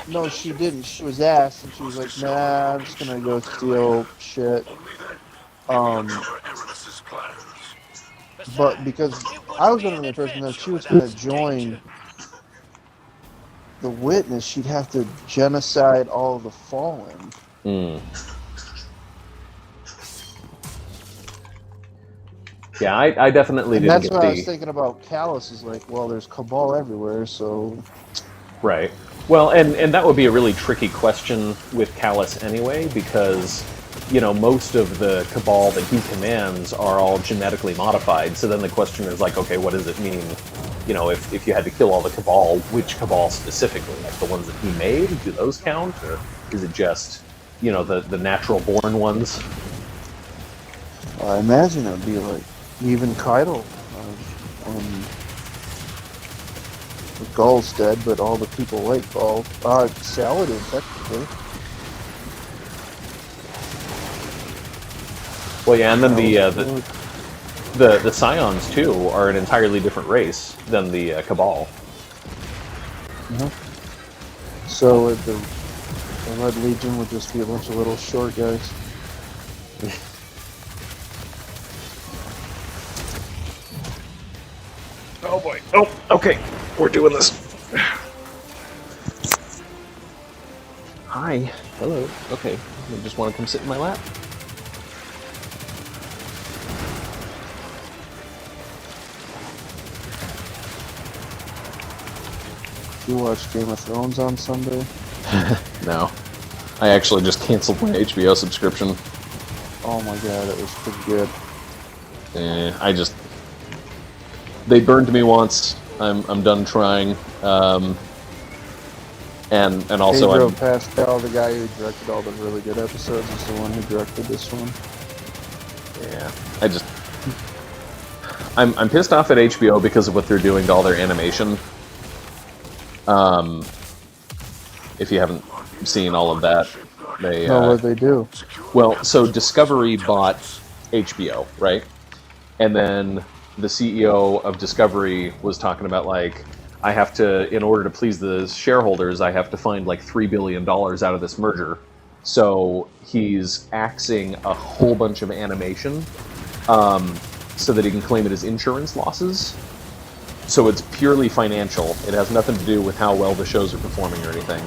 No, she didn't. She was asked, and she was like, nah, I'm just gonna go steal shit. But because I was under the impression that she was gonna join the Witness, she'd have to genocide all the Fallen. Yeah, I definitely And didn't that's get what I was the thinking about Callus. Is like, well, there's Cabal everywhere, so right. Well, and that would be a really tricky question with Callus anyway, because most of the Cabal that he commands are all genetically modified. So then the question is like, okay, what does it mean? If you had to kill all the Cabal, which Cabal specifically? Like the ones that he made, do those count, or is it just the natural born ones? I imagine it would be like even Keitel. Gaul's dead, but all the people like Gaul. Saladin, technically. Well, yeah, and then the Scions too are an entirely different race than the Cabal. So the Red Legion would just be a bunch of little short guys. Oh boy. Oh, okay. We're doing this. Hi. Hello. Okay. You just want to come sit in my lap? You watch Game of Thrones on Sunday? No. I actually just canceled my HBO subscription. Oh my god, it was pretty good. They burned me once. I'm done trying. And also Pedro Pascal, the guy who directed all the really good episodes, is the one who directed this one. Yeah. I'm pissed off at HBO because of what they're doing to all their animation. If you haven't seen all of that, What they do? Well, so Discovery bought HBO, right? And then the CEO of Discovery was talking about like, I have to, in order to please the shareholders, I have to find like $3 billion out of this merger. So he's axing a whole bunch of animation so that he can claim it as insurance losses. So it's purely financial. It has nothing to do with how well the shows are performing or anything.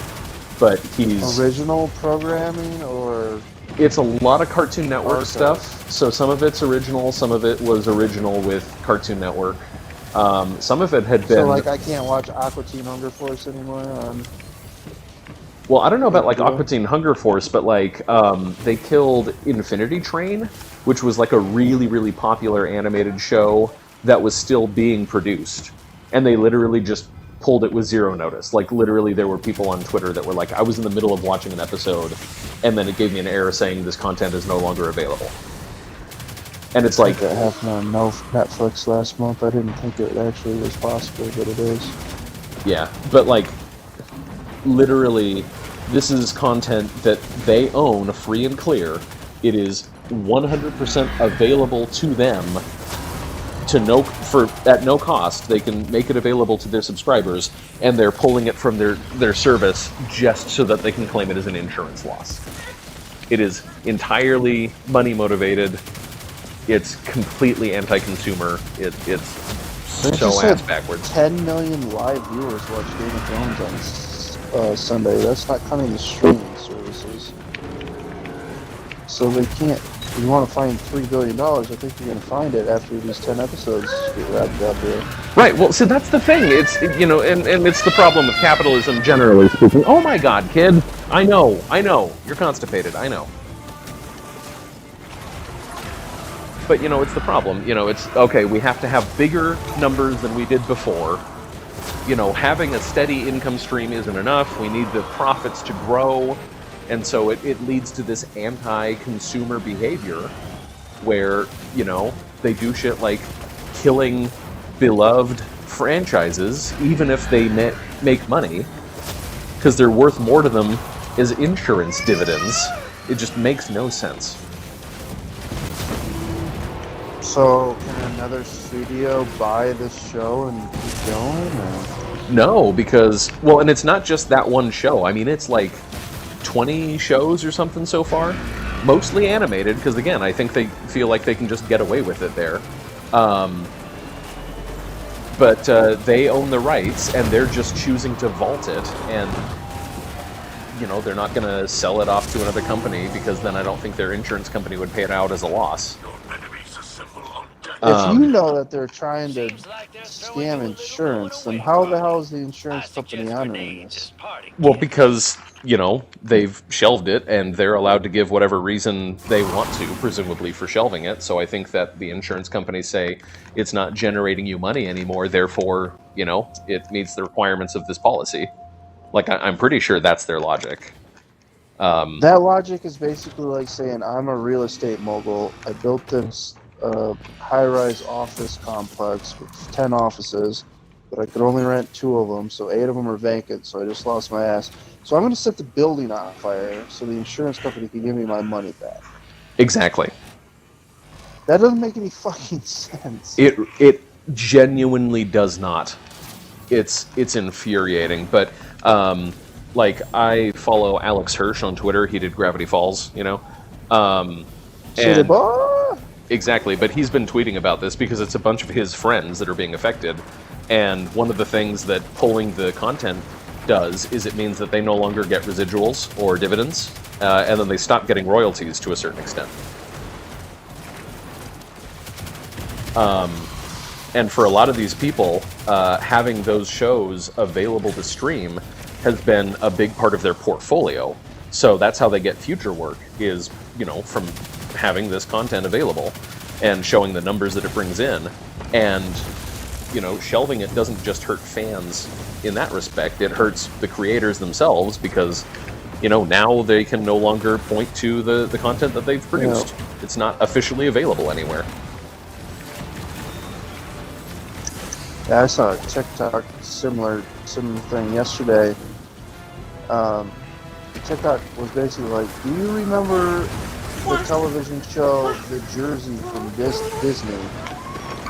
But he's... Original programming, or... It's a lot of Cartoon Network stuff. So some of it's original, some of it was original with Cartoon Network. Some of it had been... So, like, I can't watch Aqua Teen Hunger Force anymore on... Well, I don't know about, like, Aqua Teen Hunger Force, but, like, they killed Infinity Train, which was, like, a really, really popular animated show that was still being produced. And they literally just pulled it with zero notice. Like, literally, there were people on Twitter that were like, I was in the middle of watching an episode, and then it gave me an error saying this content is no longer available. And it's like... That happened on Netflix last month. I didn't think it actually was possible, but it is. Yeah, but, like, literally, this is content that they own free and clear. It is 100% available to them at no cost. They can make it available to their subscribers, and they're pulling it from their service just so that they can claim it as an insurance loss. It is entirely money motivated. It's completely anti-consumer. It's so ass backwards. 10 million live viewers watch Game of Thrones on Sunday. That's not coming to streaming services. So they can't. If you want to find $3 billion, I think you're going to find it after these 10 episodes get wrapped up here. Right, well, so that's the thing. It's, and it's the problem with capitalism generally speaking. Oh my god, kid! I know. You're constipated, I know. But, it's the problem. It's, okay, we have to have bigger numbers than we did before. Having a steady income stream isn't enough. We need the profits to grow. And so it leads to this anti-consumer behavior where, they do shit like killing beloved franchises, even if they make money, because they're worth more to them as insurance dividends. It just makes no sense. So, can another studio buy this show and keep going? Or? No, because, well, and it's not just that one show. I mean, it's like 20 shows or something so far, mostly animated, because again, I think they feel like they can just get away with it there. But they own the rights, and they're just choosing to vault it, and they're not going to sell it off to another company, because then I don't think their insurance company would pay it out as a loss. Your enemies assemble on deck. If you know that they're trying to Seems like they're throwing scam you a little more in insurance, a then way, how the partner. hell is the I insurance company suggest honoring grenade this this? party, Well, kid. because, they've shelved it and they're allowed to give whatever reason they want to, presumably for shelving it. So I think that the insurance companies say it's not generating you money anymore, therefore, it meets the requirements of this policy. Like, I'm pretty sure that's their logic. That logic is basically like saying, I'm a real estate mogul. I built this high-rise office complex with 10 offices, but I could only rent 2 of them, so 8 of them are vacant, so I just lost my ass. So I'm going to set the building on fire so the insurance company can give me my money back. Exactly. That doesn't make any fucking sense. It genuinely does not. It's infuriating. But like, I follow Alex Hirsch on Twitter. He did Gravity Falls, and exactly. But he's been tweeting about this because it's a bunch of his friends that are being affected. And one of the things that pulling the content does is it means that they no longer get residuals or dividends, and then they stop getting royalties to a certain extent. And for a lot of these people, having those shows available to stream has been a big part of their portfolio. So that's how they get future work, is, from having this content available and showing the numbers that it brings in. And, shelving it doesn't just hurt fans in that respect. It hurts the creators themselves because, now they can no longer point to the content that they've produced. Yeah. It's not officially available anywhere. Yeah, I saw a TikTok similar thing yesterday. TikTok was basically like, do you remember the television show The Jersey from Disney?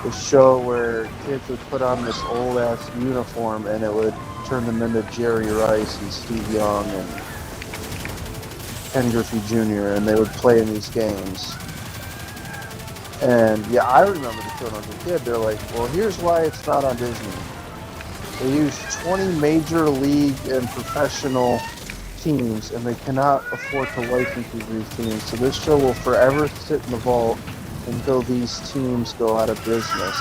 The show where kids would put on this old-ass uniform and it would turn them into Jerry Rice and Steve Young and Ken Griffey Jr. and they would play in these games. And yeah, I remember the show when I was a kid. They're like, well, here's why it's not on Disney. They use 20 major league and professional teams, and they cannot afford to license these teams. So this show will forever sit in the vault until these teams go out of business.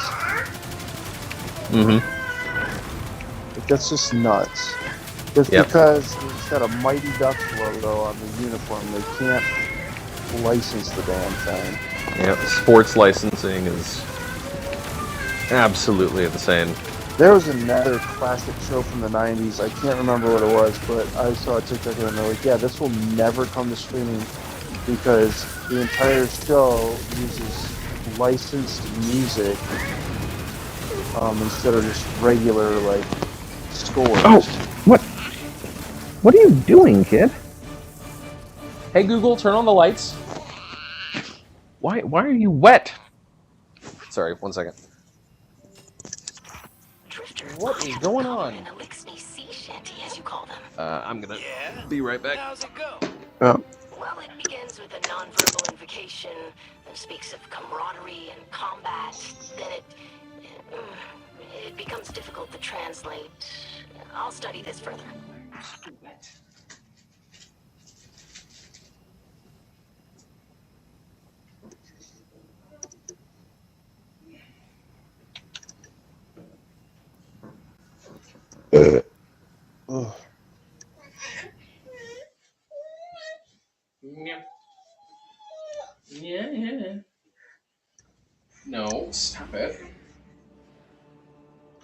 Mm-hmm. But that's just nuts. Just because it's got a Mighty Ducks logo on the uniform, they can't license the damn thing. Yep, sports licensing is absolutely insane. There was another classic show from the 90s. I can't remember what it was, but I saw a TikTok and they're like, yeah, this will never come to streaming because the entire show uses licensed music instead of just regular, scores. Oh, what are you doing, kid? Hey, Google, turn on the lights. Why are you wet? Sorry, 1 second. What is going on? I'm gonna be right back. How's it go? Well, it begins with a nonverbal invocation that speaks of camaraderie and combat. Then it becomes difficult to translate. I'll study this further. Yeah. No, stop it.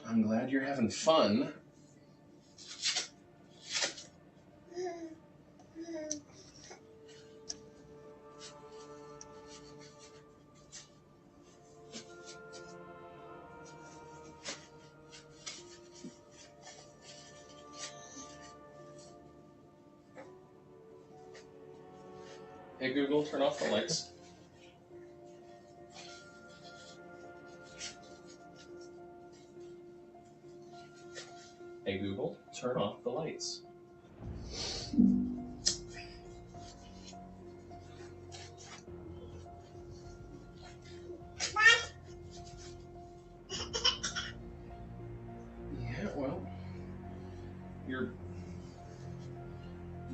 I'm glad you're having fun. Hey Google, turn off the lights. Hey Google, turn off the lights. Yeah, well, you're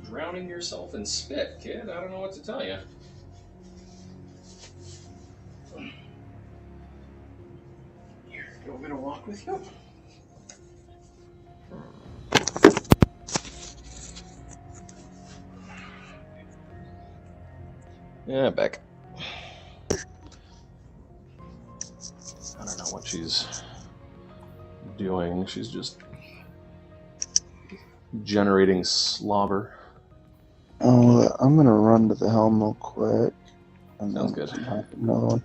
drowning yourself in spit, kid. I don't know what to tell you. me to walk with you? Yeah, Beck. I don't know what she's doing. She's just generating slobber. Oh, I'm gonna run to the helm real quick. And Sounds then good. have another one.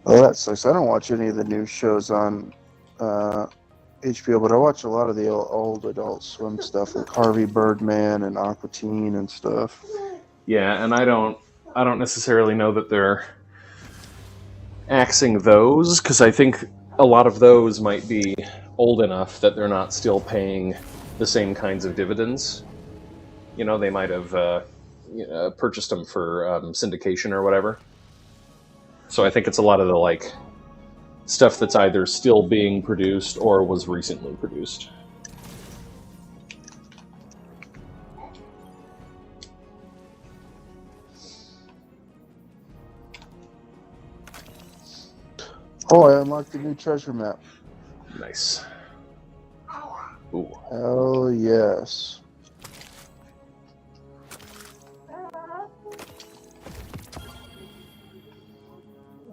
Oh, that sucks. I don't watch any of the new shows on HBO, but I watch a lot of the old Adult Swim stuff, like Harvey Birdman and Aqua Teen and stuff. Yeah, and I don't necessarily know that they're axing those, because I think a lot of those might be old enough that they're not still paying the same kinds of dividends. You know, they might have purchased them for syndication or whatever. So I think it's a lot of the like stuff that's either still being produced or was recently produced. Oh, I unlocked the new treasure map. Nice. Ooh. Hell yes.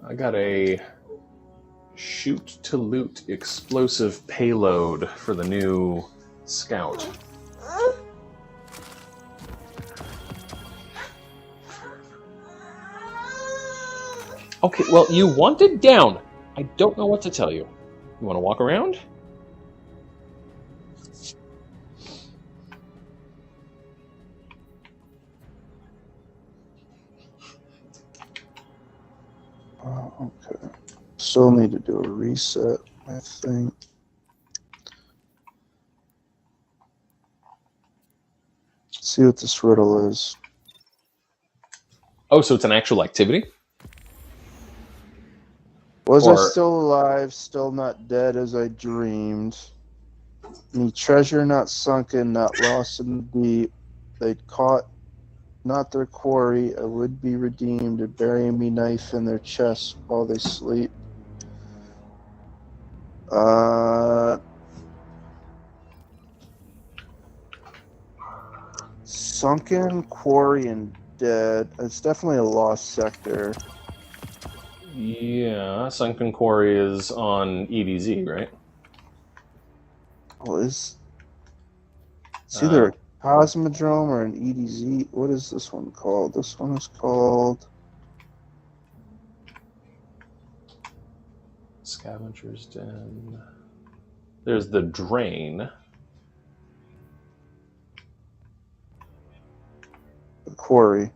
I got a shoot to loot explosive payload for the new Scout. Okay, well, you wanted down. I don't know what to tell you. You want to walk around? Oh, okay. Still need to do a reset, I think. See what this riddle is. Oh, so it's an actual activity? Was I Or- still alive, still not dead as I dreamed? Me treasure not sunken, not lost in the deep. They'd caught not their quarry, I would be redeemed, and burying me knife in their chest while they sleep. Sunken, quarry, and dead. It's definitely a lost sector. Yeah, Sunken Quarry is on EDZ, right? Oh, it's either a Cosmodrome or an EDZ. What is this one called? This one is called... Scavenger's Den. There's the Drain. The Quarry.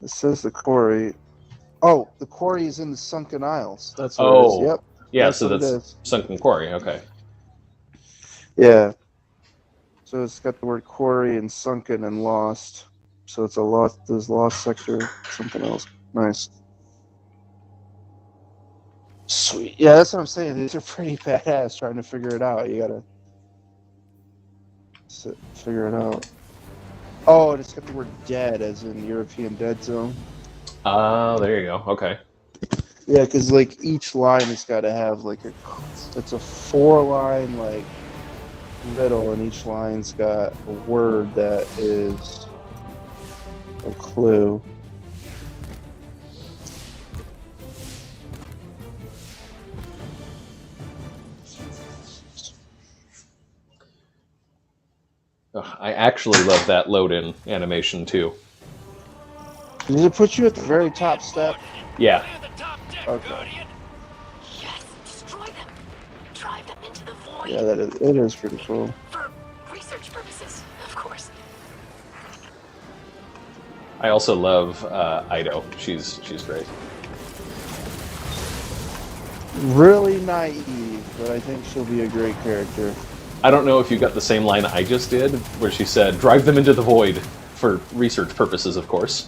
It says the Quarry. Oh, the Quarry is in the Sunken Isles. That's what it is. Yep. Yeah, That's so what it that's is. Sunken Quarry, okay. Yeah. So it's got the word quarry and sunken and lost. So it's a lost. There's lost sector, something else. Nice. Sweet. Yeah, that's what I'm saying. These are pretty badass trying to figure it out. You gotta figure it out. Oh, and it's got the word dead as in European Dead Zone. There you go, okay. Yeah, because like each line has got to have like it's a 4-line like riddle, and each line's got a word that is a clue. Ugh, I actually love that load-in animation too. Does it put you at the very top step? Yeah. Clear the top deck, Okay. Guardian. Yes, destroy them. Drive them into the void. Yeah, it is pretty cool. For research purposes, of course. I also love Ido. She's great. Really naive, but I think she'll be a great character. I don't know if you got the same line I just did, where she said, "Drive them into the void," for research purposes, of course.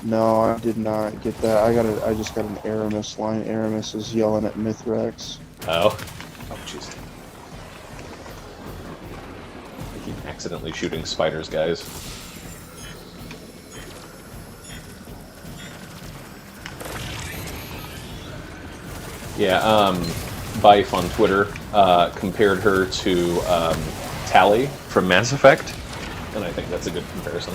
No, I did not get that. I just got an Aramis line. Aramis is yelling at Mithrax. Oh. Oh, jeez. I keep accidentally shooting spiders, guys. Yeah, Bife on Twitter compared her to Tali from Mass Effect, and I think that's a good comparison.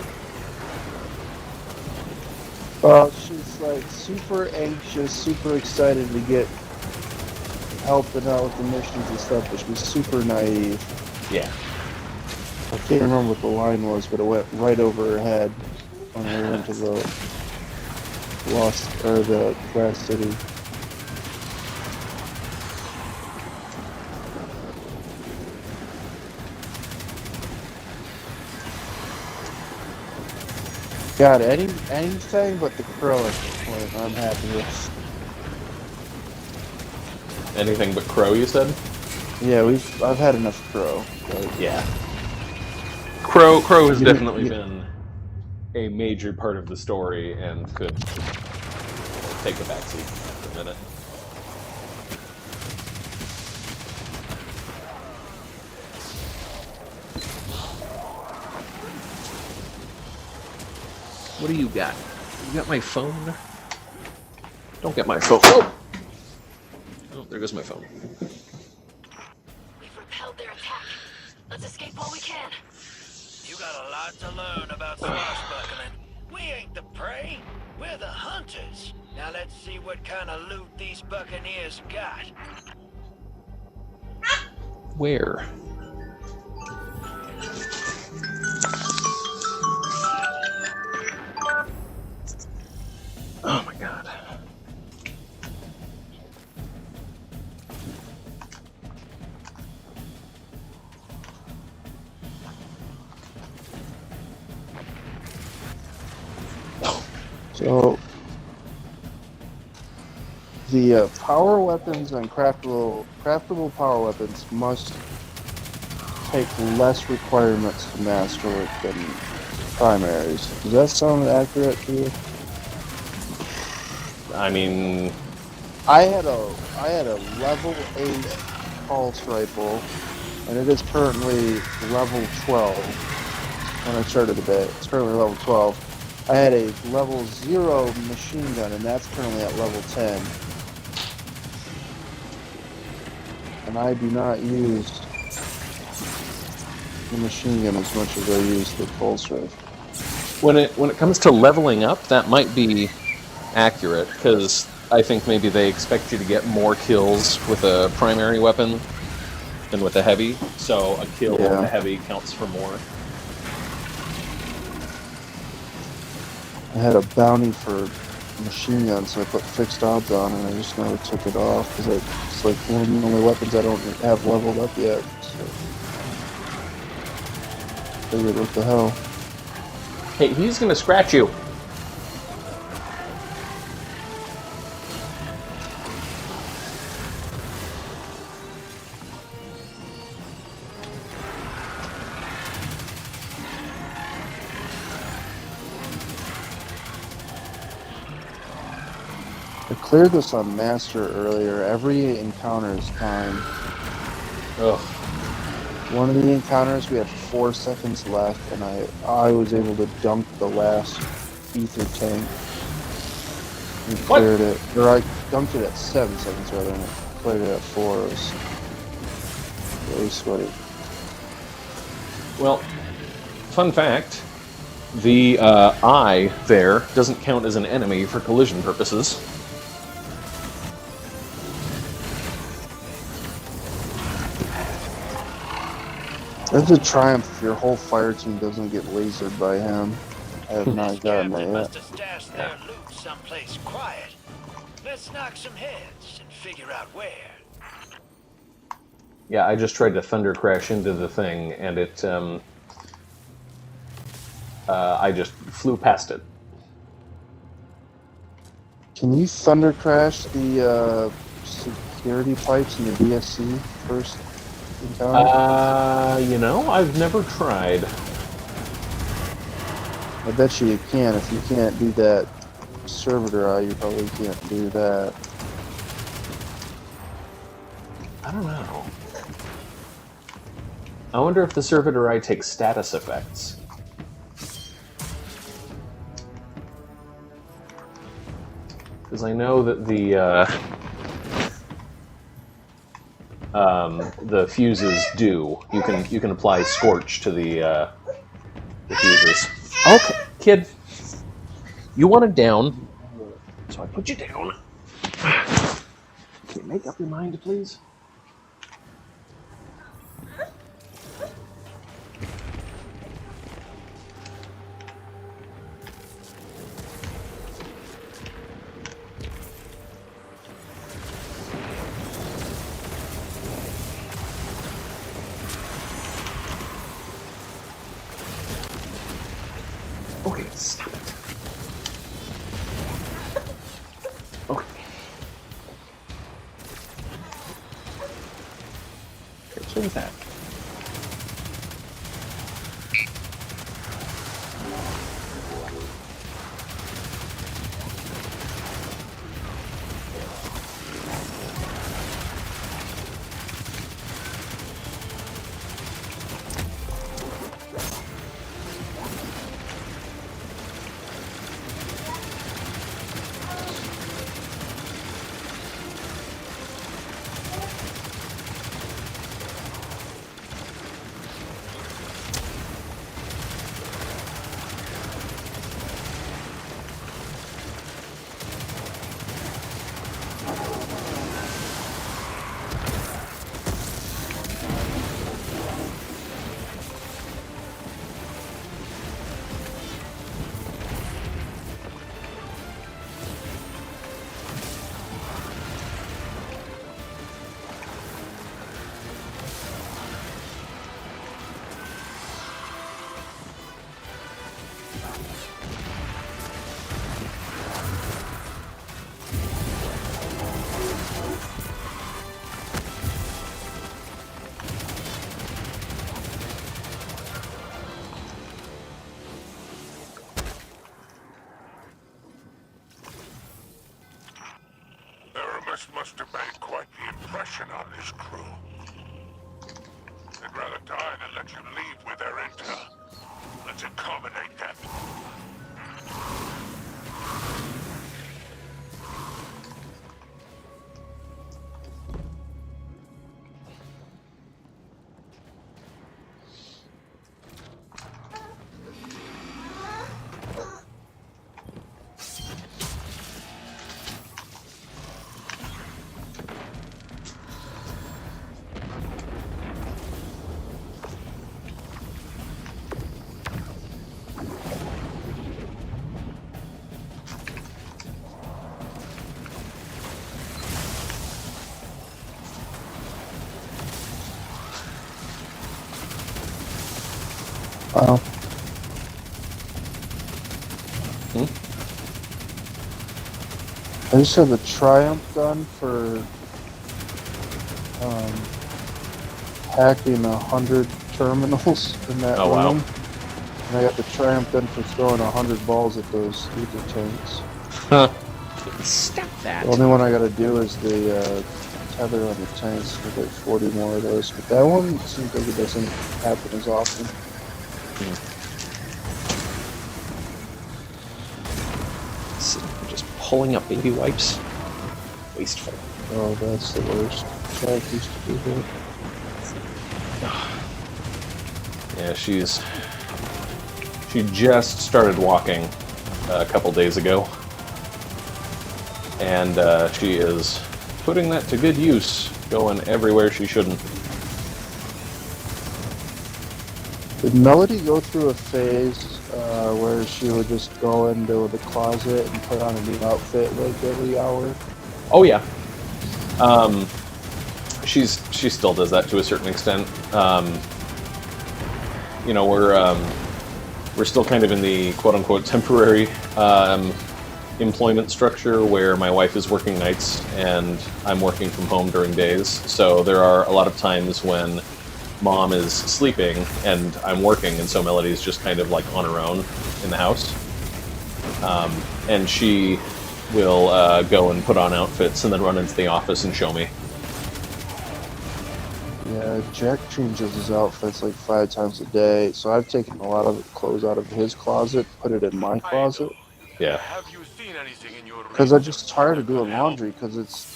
She's like super anxious, super excited to get helping out with the missions and stuff, but she's super naive. Yeah. I can't remember what the line was, but it went right over her head when we went to the Glass City. God, anything but the crow at this point, I'm happy with. Anything but Crow, you said? Yeah, I've had enough crow. But Yeah. Crow has You- definitely you- been a major part of the story and could take a backseat for a minute. What do you got? You got my phone? Don't get my phone. Oh! Oh, there goes my phone. We've repelled their attack. Let's escape while we can. You got a lot to learn about swashbuckling. We ain't the prey, we're the hunters. Now let's see what kind of loot these buccaneers got. Where? Oh my god. So the power weapons and craftable power weapons must take less requirements to master it than primaries. Does that sound accurate to you? I mean, I had a level 8 pulse rifle, and it is currently level 12. When I started the day, it's currently level 12. I had a level 0 machine gun, and that's currently at level 10. And I do not use the machine gun as much as I use the pulse rifle. when it comes to leveling up, that might be accurate, because I think maybe they expect you to get more kills with a primary weapon than with a heavy, so a kill with Yeah. a heavy counts for more. I had a bounty for machine gun, so I put fixed odds on it, and I just never took it off, because it's like one of the only weapons I don't have leveled up yet. So figured, what the hell. Hey, he's gonna scratch you. I cleared this on Master earlier. Every encounter is timed. Ugh. One of the encounters, we had 4 seconds left, and I was able to dunk the last ether tank. And What? cleared it. Or I dunked it at 7 seconds rather, and cleared it at 4. It was really sweaty. Well, fun fact, the eye there doesn't count as an enemy for collision purposes. That's a triumph if your whole fire team doesn't get lasered by him. I have not gotten Captain that must yet. have stashed their loot someplace quiet. Let's knock some heads and figure out where. Yeah, I just tried to thunder crash into the thing, and it, I just flew past it. Can you thunder crash the security pipes in the DSC first encounter? You know, I've never tried. I bet you can. If you can't do that servitor eye, you probably can't do that. I don't know. I wonder if the servitor eye takes status effects. Because I know that the fuses do. You can apply scorch to the fuses. Okay, kid, you wanted down, so I put you down. Can you make up your mind, please? Okay, stop it. Okay. Okay, swing that. Aramis must have made quite the impression on his crew. They'd rather die than let you leave with their intel. Let's accommodate them. Wow. I just had the Triumph done for hacking 100 terminals in that Oh, wow. room. And I got the Triumph done for throwing 100 balls at those ether tanks. Huh. Stop that. The only one I gotta do is the tether on the tanks. There's like 40 more of those. But that one seems like it doesn't happen as often. Just pulling up baby wipes. Wasteful. Oh, that's the worst. Jack used to do that. Yeah, she just started walking a couple days ago, and she is putting that to good use, going everywhere she shouldn't. Did Melody go through a phase where she would just go into the closet and put on a new outfit like every hour? Oh yeah. She still does that to a certain extent. You know, we're still kind of in the quote-unquote temporary employment structure where my wife is working nights and I'm working from home during days. So there are a lot of times when Mom is sleeping and I'm working, and so Melody's just kind of like on her own in the house. And she will go and put on outfits and then run into the office and show me. Yeah, Jack changes his outfits like 5 times a day, so I've taken a lot of the clothes out of his closet, put it in my closet. Yeah. Have you seen anything in your Because I'm just tired of doing laundry, because it's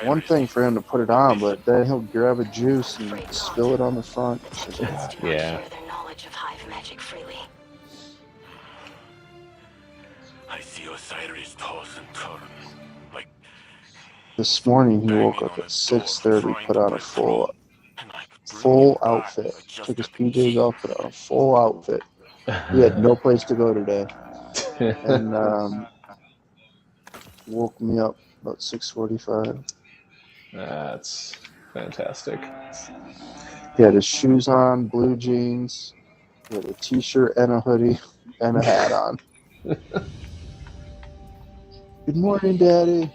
one thing for him to put it on, but then he'll grab a juice and spill it on the front. It's like, Let's do not Yeah. share their knowledge of hive magic freely. I see Osiris toss and turn. Like this morning he woke up at 6:30, put on a full outfit. Took his PJs off, put on a full outfit. He had no place to go today, and woke me up about 6:45. That's fantastic. He had his shoes on, blue jeans, he had a t-shirt and a hoodie and a hat on. Good morning, Daddy.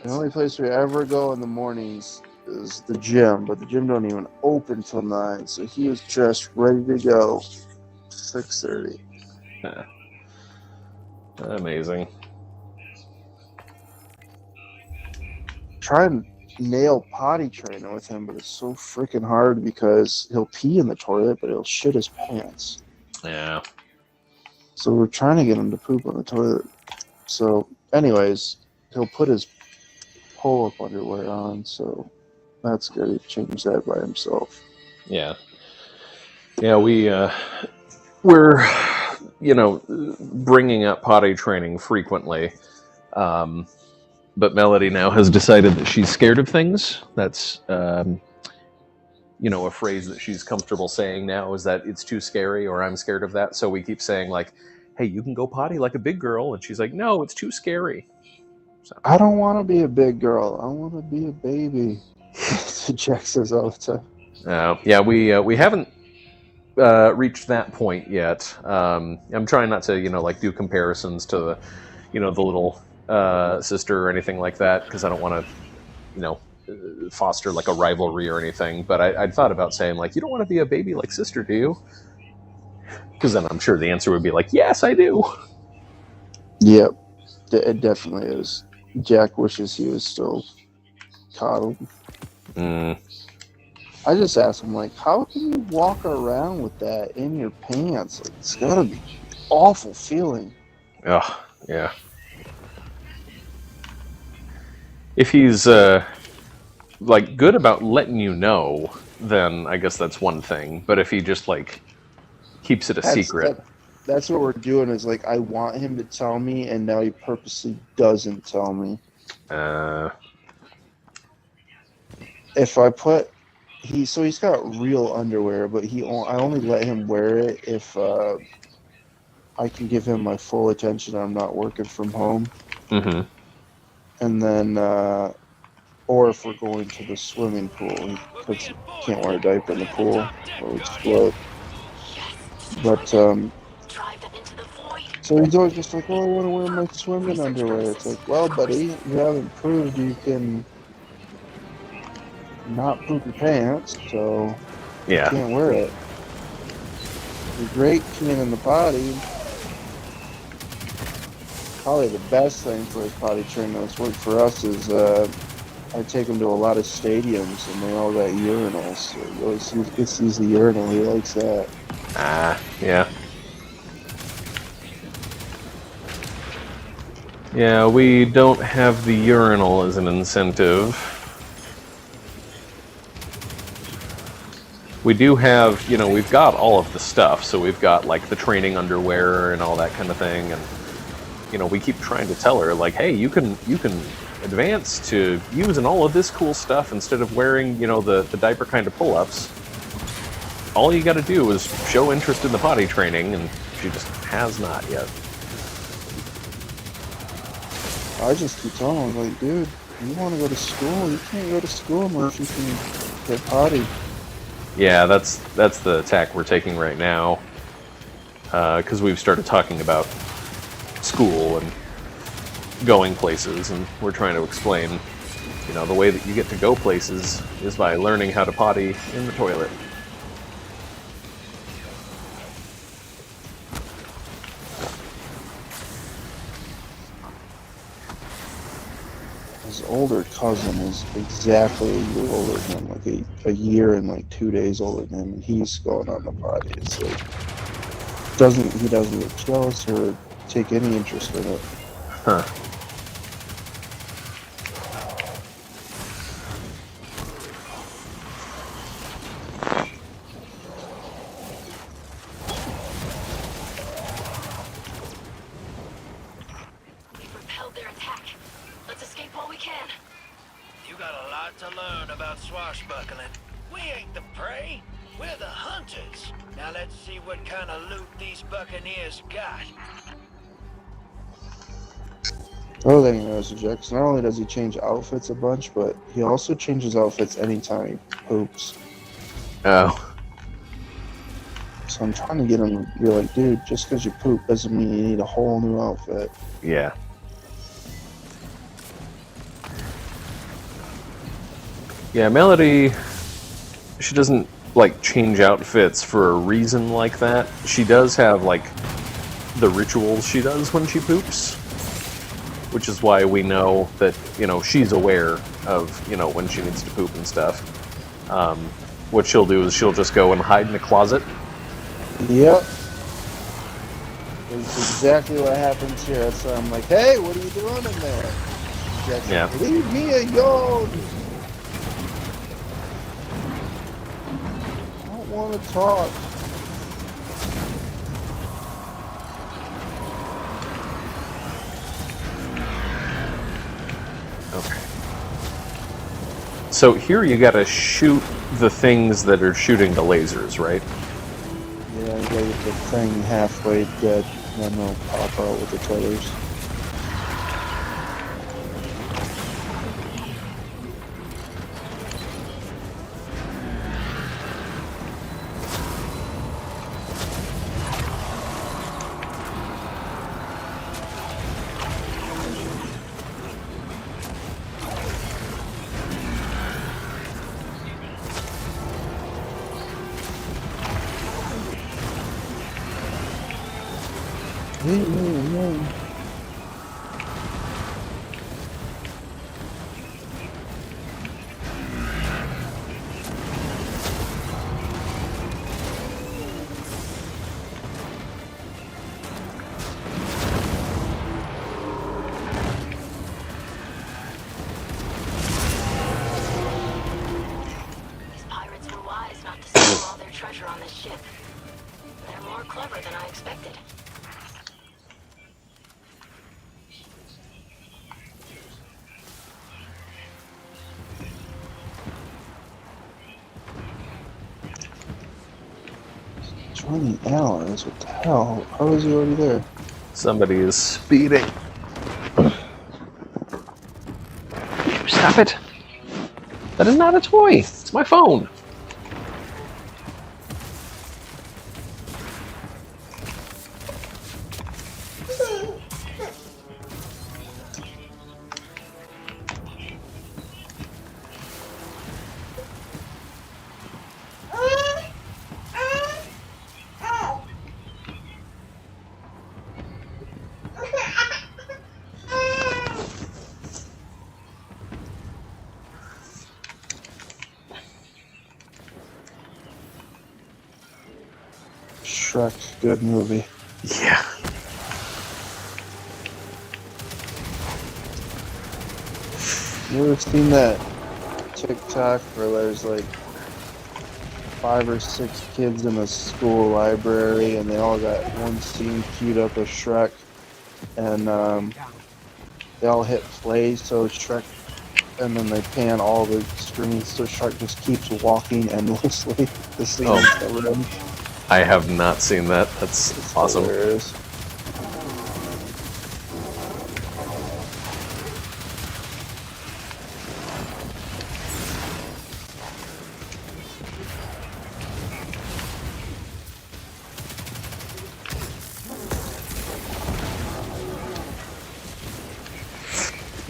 The only place we ever go in the mornings is the gym, but the gym don't even open till 9, so he was dressed ready to go 6:30. Amazing. Try and nail potty training with him, but it's so freaking hard because he'll pee in the toilet, but he'll shit his pants. Yeah. So we're trying to get him to poop on the toilet. So, anyways, he'll put his pull-up underwear on, so that's good. He changed that by himself. Yeah. Yeah, we're bringing up potty training frequently. But Melody now has decided that she's scared of things. That's a phrase that she's comfortable saying now, is that it's too scary or I'm scared of that. So we keep saying like, hey, you can go potty like a big girl. And she's like, no, it's too scary. So. I don't want to be a big girl. I want to be a baby. That's what Jack says all the time. Yeah, we haven't reached that point yet. I'm trying not to, do comparisons to the, the little sister or anything like that, because I don't want to, foster like a rivalry or anything. But I'd thought about saying like, you don't want to be a baby like sister, do you? Because then I'm sure the answer would be like, yes, I do. Yep, it definitely is. Jack wishes he was still coddled. I just asked him, like, how can you walk around with that in your pants? Like, it's gotta be awful feeling. Oh, yeah. If he's, good about letting you know, then I guess that's one thing. But if he just, keeps it a secret. That's what we're doing, is, I want him to tell me, and now he purposely doesn't tell me. If I put... he's got real underwear, but I only let him wear it if I can give him my full attention. I'm not working from home. Mm-hmm. And then, or if we're going to the swimming pool, because you can't wear a diaper in the pool or explode. But so he's always just like, "Oh, I want to wear my swimming underwear." It's like, well, buddy, you haven't proved you can not poop your pants, so yeah, you can't wear it. You're great peeing in the potty. Probably the best thing for his potty training that's worked for us is I take him to a lot of stadiums and they all got urinals. So he always gets to use the urinal. He likes that. Yeah. Yeah, we don't have the urinal as an incentive. We do have, we've got all of the stuff. So we've got the training underwear and all that kind of thing. And, we keep trying to tell her hey, you can advance to using all of this cool stuff instead of wearing, the diaper kind of pull-ups. All you got to do is show interest in the potty training, and she just has not yet. I just keep telling him, dude, you want to go to school? You can't go to school unless you can get potty. Yeah, that's the tack we're taking right now, because we've started talking about school and going places, and we're trying to explain, the way that you get to go places is by learning how to potty in the toilet. His older cousin is exactly a year older than him, a year and 2 days older than him, and he's going on the potty. It's he doesn't get jealous or take any interest in it. Huh. We've repelled their attack. Let's escape while we can. You got a lot to learn about swashbuckling. We ain't the prey, we're the hunters. Now let's see what kind of loot these buccaneers got. Oh, then he knows Jax. Not only does he change outfits a bunch, but he also changes outfits anytime he poops. Oh. So I'm trying to get him to be like, dude, just because you poop doesn't mean you need a whole new outfit. Yeah. Yeah, Melody, she doesn't, like, change outfits for a reason like that. She does have, like, the rituals she does when she poops, which is why we know that, you know, she's aware of, you know, when she needs to poop and stuff. What she'll do is she'll just go and hide in the closet. Yep. It's exactly what happens here. That's why I'm like, hey, what are you doing in there? Jack's Yeah. like, leave me alone. I don't want to talk. Okay. So here you gotta shoot the things that are shooting the lasers, right? Yeah, you gotta get the thing halfway dead, and then they'll pop out with the tethers. Leave me alone. These pirates were wise not to steal all their treasure on this ship. They're more clever than I expected. $20. What the hell? How is he already there? Somebody is speeding. Stop it! That is not a toy! It's my phone! Shrek, good movie. Yeah. You ever seen that TikTok where there's like 5 or 6 kids in a school library and they all got one scene queued up of Shrek, and they all hit play so Shrek, and then they pan all the screens so Shrek just keeps walking endlessly. The scene Oh. is never ends. I have not seen that. That's It's awesome. hilarious.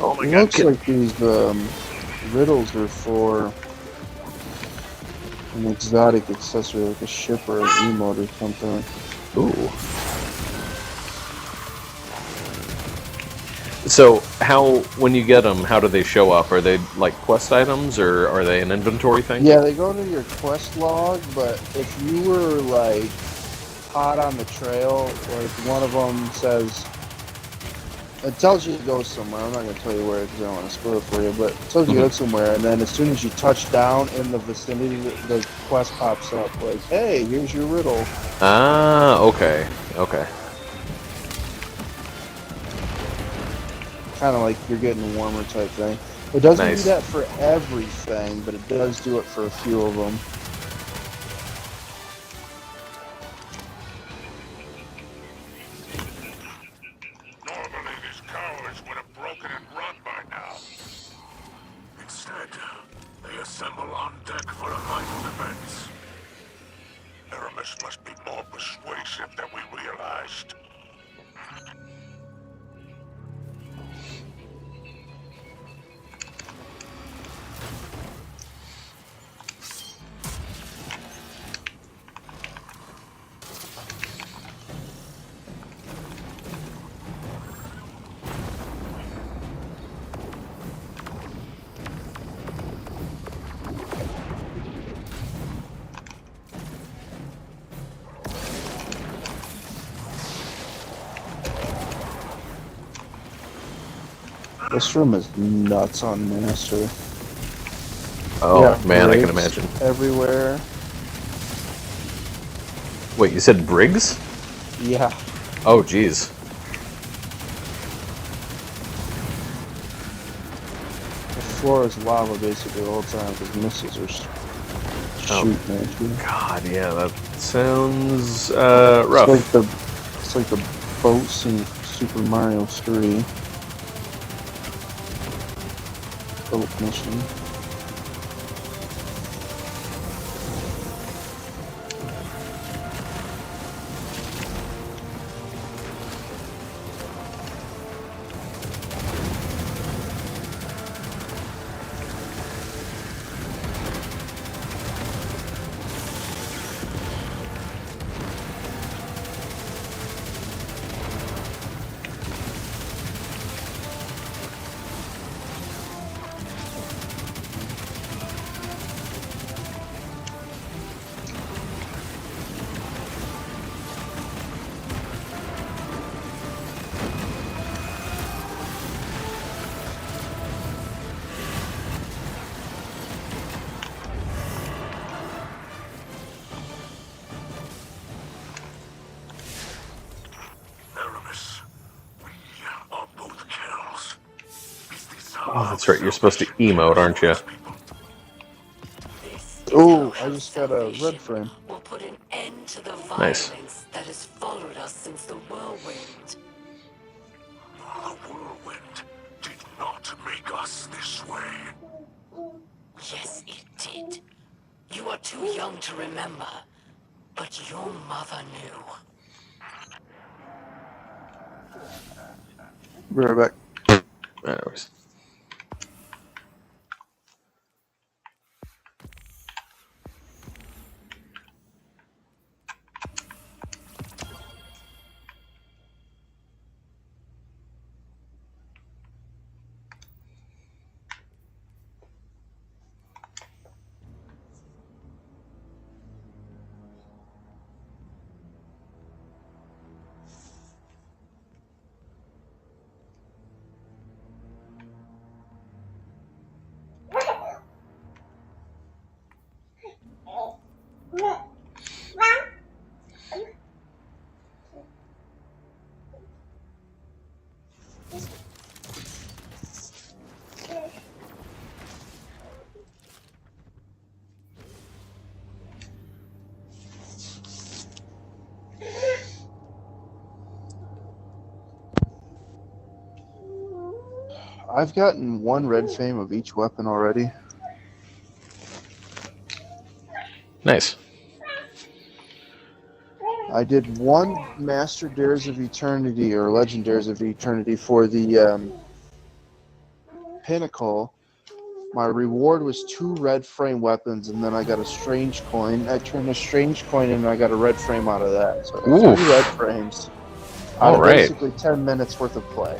Oh my It god. looks like these riddles are for an exotic accessory, like a ship or an emote or something. Ooh. So, how, when you get them, how do they show up? Are they like quest items, or are they an inventory thing? Yeah, they go into your quest log, but if you were like pot on the trail, like one of them says, it tells you to go somewhere. I'm not going to tell you where because I don't want to spoil it for you, but it tells you to go somewhere, and then as soon as you touch down in the vicinity, the quest pops up like, hey, here's your riddle. Ah, okay. Okay. Kind of like you're getting warmer type thing. It doesn't Nice. do that for everything, but it does do it for a few of them. Normally, these cowards would have broken and run by now. Instead, they assemble on deck for a final defense. Aramis must be more persuasive than we realized. This room is nuts on Master. Oh, Yeah, man, I can bricks imagine. everywhere. Wait, you said Briggs? Yeah. Oh, geez. The floor is lava basically the whole time because missiles are shooting at you. God, yeah, that sounds It's rough. like the boat scene from Super Mario 3. Boat mission. Aramis, we are both kills. Is this Oh, that's right. You're supposed to emote, aren't you? Oh, I just got a red frame. Will put an end to the Nice. violence that has followed us since the whirlwind. The whirlwind did not make us this way. Yes, it did. You are too young to remember, but your mother knew. Be right back. Anyways. I've gotten one red frame of each weapon already. Nice. I did one Master Dares of Eternity or Legend Dares of Eternity for the Pinnacle. My reward was 2 red frame weapons, and then I got a strange coin. I turned a strange coin in, and I got a red frame out of that. So I got Oof. 3 red frames. All Out of right. basically 10 minutes worth of play.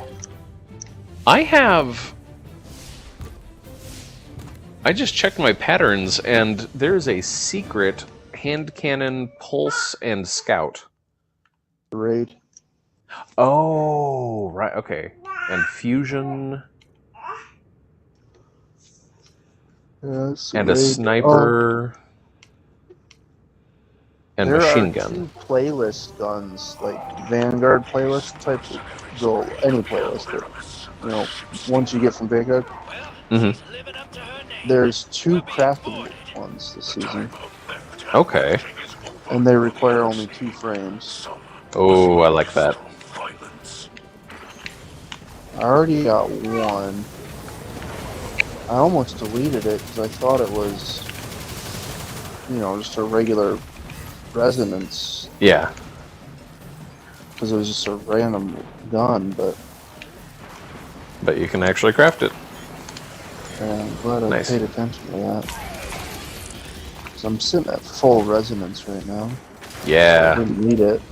I just checked my patterns, and there's a secret hand cannon, pulse, and scout. Raid. Oh, right. Okay. And fusion Yeah, it's and a raid. sniper and There machine are gun. 2 playlist guns, like Vanguard playlist type. Go any playlist. Once you get from Vanguard, Mhm. She's living up to her name. there's 2 crafted ones this season, Okay. and they require only 2 frames. Oh, I like that. I already got one. I almost deleted it because I thought it was, just a regular resonance, Yeah. because it was just a random gun, but But you can actually craft it. I'm glad I Nice. paid attention to that. 'Cause I'm sitting at full resonance right now. I Yeah. didn't need it.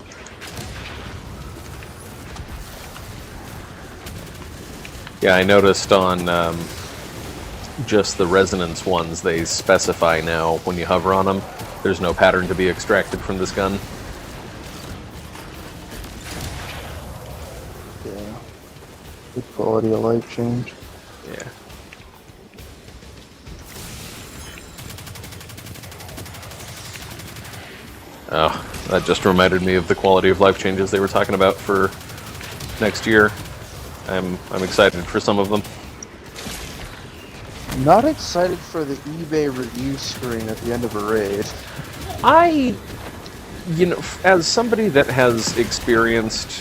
Yeah, I noticed on just the resonance ones, they specify now when you hover on them, there's no pattern to be extracted from this gun. Yeah. Good quality of life change. Yeah. Oh, that just reminded me of the quality of life changes they were talking about for next year. I'm excited for some of them. Not excited for the eBay review screen at the end of a raid. As somebody that has experienced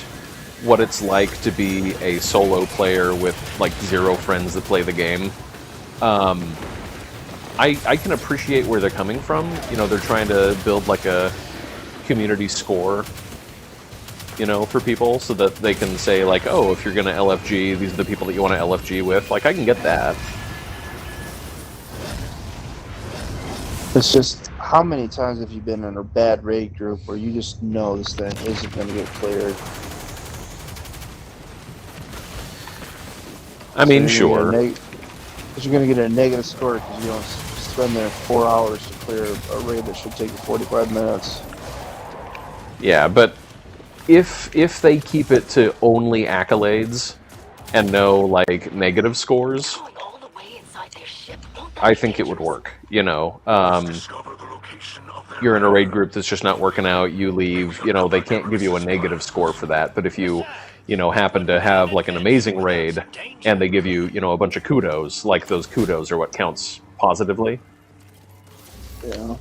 what it's like to be a solo player with like 0 friends that play the game, I can appreciate where they're coming from. They're trying to build like a community score, for people so that they can say like, oh, if you're going to LFG, these are the people that you want to LFG with. Like, I can get that. It's just, how many times have you been in a bad raid group where you just know this thing isn't going to get cleared? I mean, So you're sure. gonna Because you're going to get a negative score because you don't spend there 4 hours to clear a raid that should take you 45 minutes. Yeah, but if they keep it to only accolades and no like negative scores, Going all the way inside their ship. I think it would work. Discover the location of their You're in a raid group that's just not working out, you leave, they can't give you a negative score for that. But if you, happen to have like an amazing raid and they give you, a bunch of kudos, like those kudos are what counts positively. Yeah.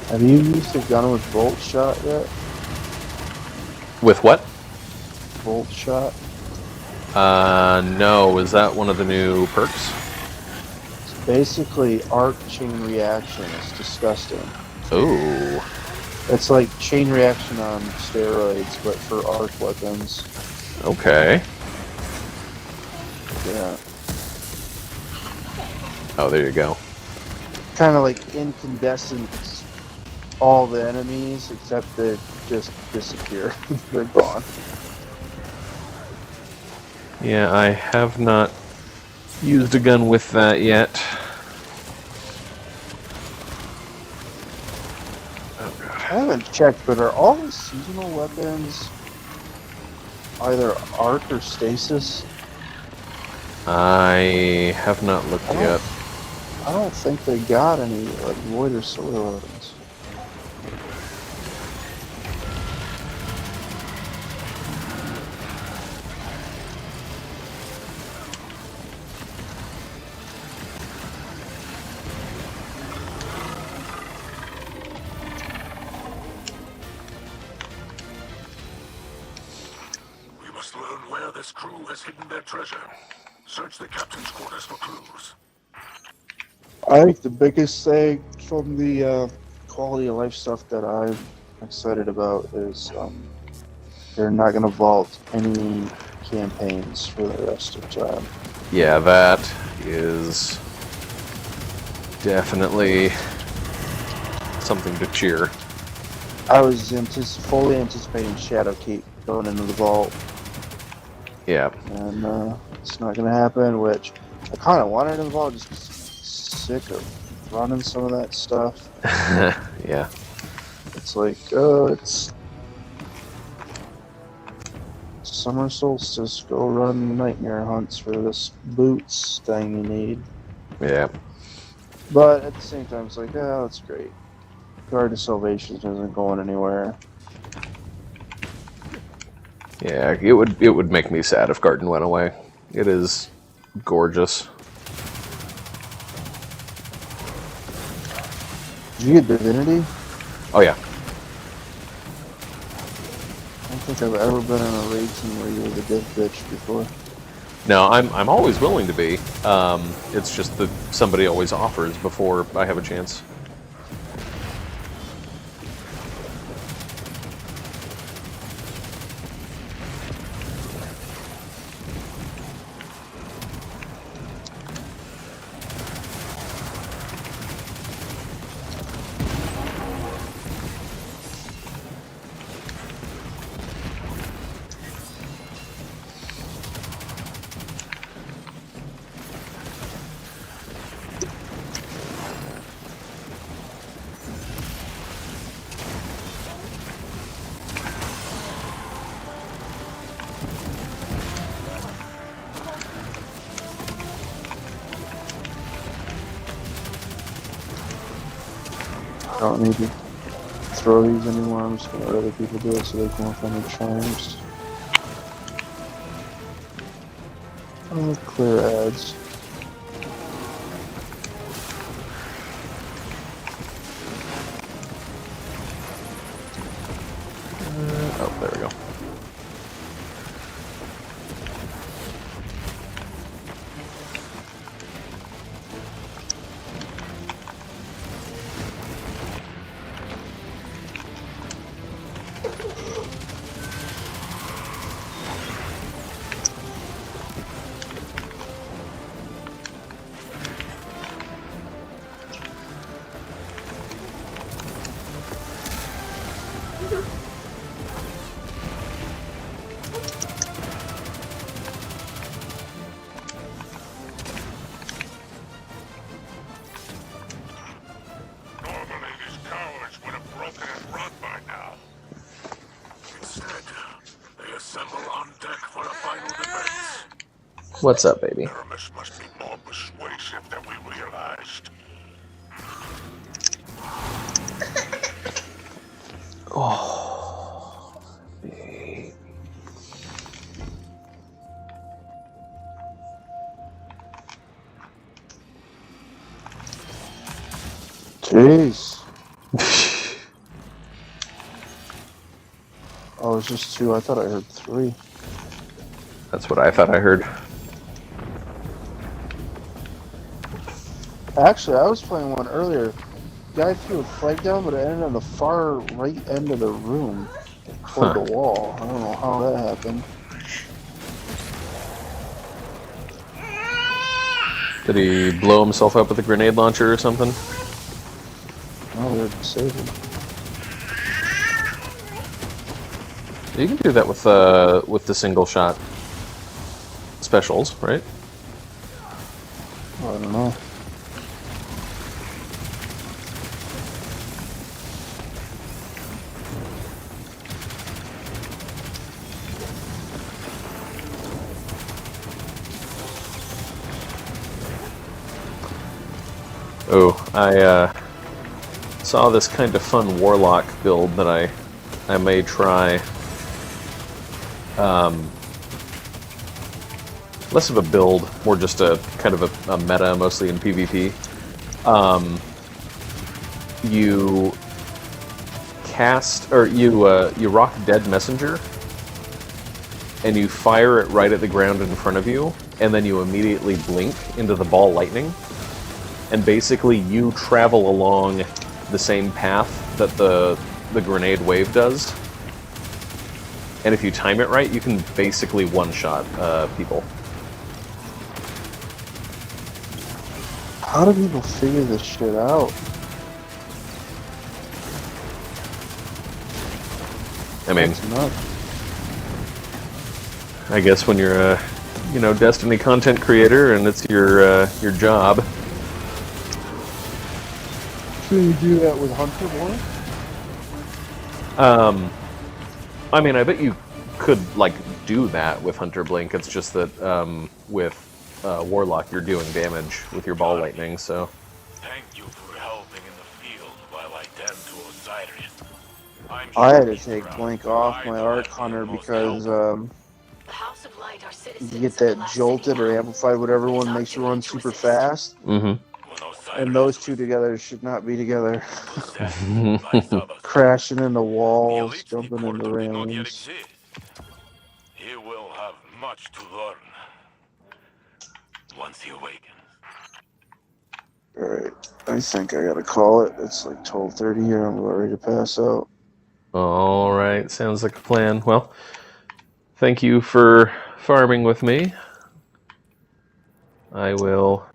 Have you used a gun with bolt shot yet? With what? Bolt shot? No, is that one of the new perks? It's basically arc chain reaction. It's disgusting. Ooh. It's like chain reaction on steroids, but for arc weapons. Okay. Yeah. Oh, there you go. Kind of like incandescent all the enemies, except they just disappear. They're gone. Yeah, I have not used a gun with that yet. I haven't checked, but are all the seasonal weapons either arc or stasis? I have not looked yet. I don't think they got any like void or solar weapons. We must learn where this crew has hidden their treasure. Search the captain's quarters for clues. I think the biggest thing from the quality of life stuff that I'm excited about is they're not going to vault any campaigns for the rest of time. Yeah, that is definitely something to cheer. I was fully anticipating Shadowkeep going into the vault, Yeah. and it's not going to happen, which I kind of wanted in the vault, just 'cause I'm sick of running some of that stuff. Yeah. It's like, oh, it's summer solstice, go run nightmare hunts for this boots thing you need. Yeah. But at the same time, it's like, oh, that's great. Guard of Salvation isn't going anywhere. Yeah, it would make me sad if Garden went away. It is gorgeous. Did you get Divinity? Oh yeah. I don't think I've ever been on a raid team where you were the div bitch before. No, I'm always willing to be. It's just that somebody always offers before I have a chance. I don't need to throw these anymore. I'm just gonna let other people do it so they can work on their charms. Clear ads. Oh, there we go. Normally these cowards would have broken and run by now. Instead, they assemble on deck for a final defense. What's up, baby? Aramis must be more persuasive than we realized. Oh, baby. Jeez. Oh, it's just 2. I thought I heard 3. That's what I thought I heard. Actually, I was playing one earlier. Guy threw a flag down, but it ended on the far right end of the room, toward the wall. I don't know how that happened. Did he blow himself up with a grenade launcher or something? Oh, they're disabled. You can do that with the single shot specials, right? Oh, I don't know. Oh, I saw this kind of fun warlock build that I may try. Less of a build, more just a kind of a meta, mostly in PvP. You cast, or you rock Dead Messenger, and you fire it right at the ground in front of you, and then you immediately blink into the ball lightning, and basically you travel along the same path that the grenade wave does. And if you time it right, you can basically one-shot people. How do people figure this shit out? I mean, That's enough. I guess when you're a, Destiny content creator and it's your job. Can you do that with Hunter Blink? I mean, I bet you could do that with Hunter Blink. It's just that with Warlock, you're doing damage with your ball lightning. So Thank you for helping in the field while I tend to Osiris. I had to take Blink off my Arc Hunter because The House of Light are you citizens get of the that last jolted city or line. amplified, whatever one makes you run super fast. And those two together should not be together. Crashing into walls, jumping into railings. He will have much to learn once he awakens. Alright, I think I gotta call it. It's like 12:30 here. I'm about ready to pass out. all right, sounds like a plan. Well, thank you for farming with me. I will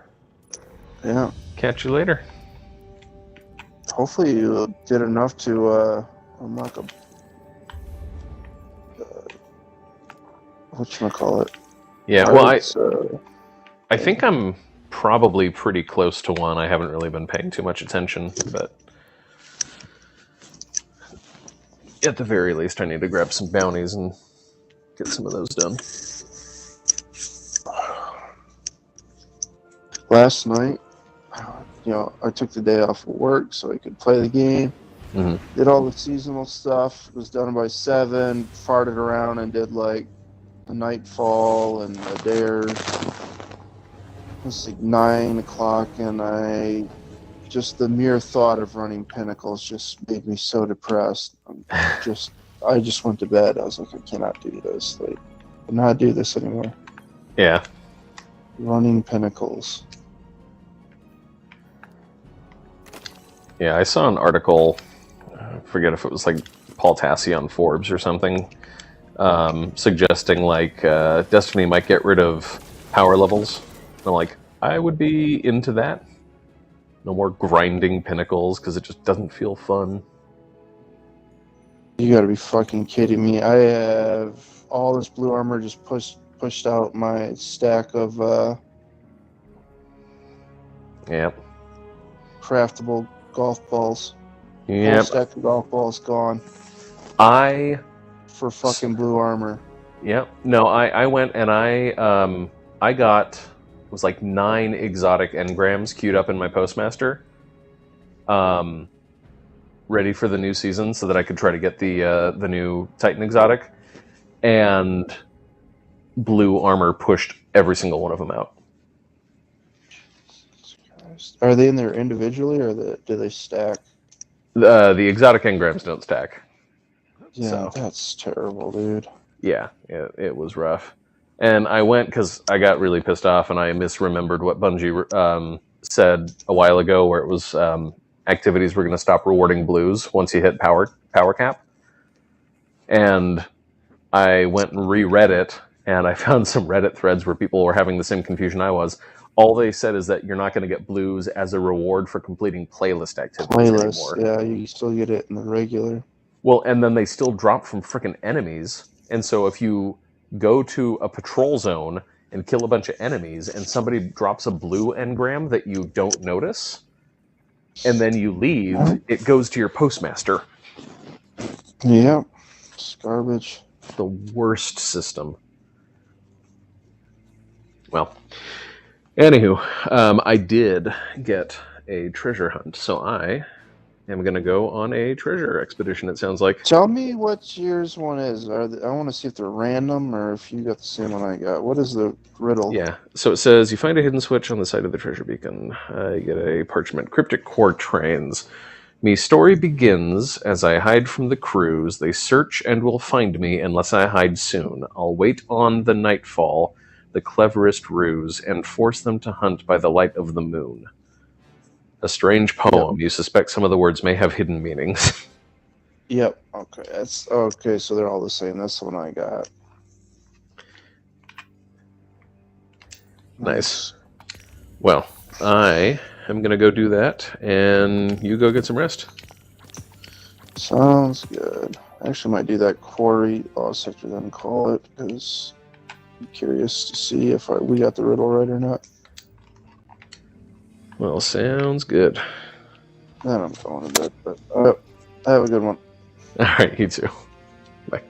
Yeah. catch you later. Hopefully you did enough to unlock a whatchamacallit. Yeah, well, I I think I'm probably pretty close to one. I haven't really been paying too much attention, but at the very least, I need to grab some bounties and get some of those done. last night, I took the day off of work so I could play the game. Mhm. Did all the seasonal stuff. Was done by 7. Farted around and did like a Nightfall and a Dares. It was like 9 o'clock, and the mere thought of running Pinnacles just made me so depressed. I just went to bed. I was like, I cannot do this. Like, I cannot do this anymore. Yeah. Running Pinnacles. Yeah, I saw an article, I forget if it was like Paul Tassi on Forbes or something, suggesting Destiny might get rid of power levels. I'm like, I would be into that. No more grinding pinnacles because it just doesn't feel fun. You gotta be fucking kidding me. I have all this blue armor just pushed out my stack of Yep. craftable golf balls. Whole Yep. stack of golf balls gone for fucking blue armor. Yep. No, I went and I got, it was like 9 exotic engrams queued up in my Postmaster, ready for the new season so that I could try to get the new Titan exotic, and blue armor pushed every single one of them out. Are they in there individually, or do they stack? The exotic engrams don't stack. Yeah, So. that's terrible, dude. Yeah, it was rough. And I went because I got really pissed off and I misremembered what Bungie said a while ago, where it was activities were going to stop rewarding blues once you hit power cap. And I went and reread it, and I found some Reddit threads where people were having the same confusion I was. All they said is that you're not going to get blues as a reward for completing playlist activities anymore. Yeah, you still get it in the regular. Well, and then they still drop from frickin' enemies. And so if you go to a patrol zone and kill a bunch of enemies and somebody drops a blue engram that you don't notice, and then you leave, it goes to your postmaster. Yeah, it's garbage. The worst system. Well, anywho, I did get a treasure hunt, so I am going to go on a treasure expedition, it sounds like. Tell me what yours one is. I want to see if they're random or if you got the same one I got. What is the riddle? Yeah, so it says, you find a hidden switch on the side of the treasure beacon. You get a parchment. Cryptic Quartrains. Me story begins as I hide from the crews. They search and will find me unless I hide soon. I'll wait on the nightfall, the cleverest ruse, and force them to hunt by the light of the moon. A strange poem. You suspect some of the words may have hidden meanings. Yep. Okay. That's okay. So they're all the same. That's the one I got. Nice. Well, I am going to go do that, and you go get some rest. Sounds good. I actually might do that quarry lost sector then call it because I'm curious to see if we got the riddle right or not. Well, sounds good. Then I'm going to bed. But have a good one. All right, you too. Bye.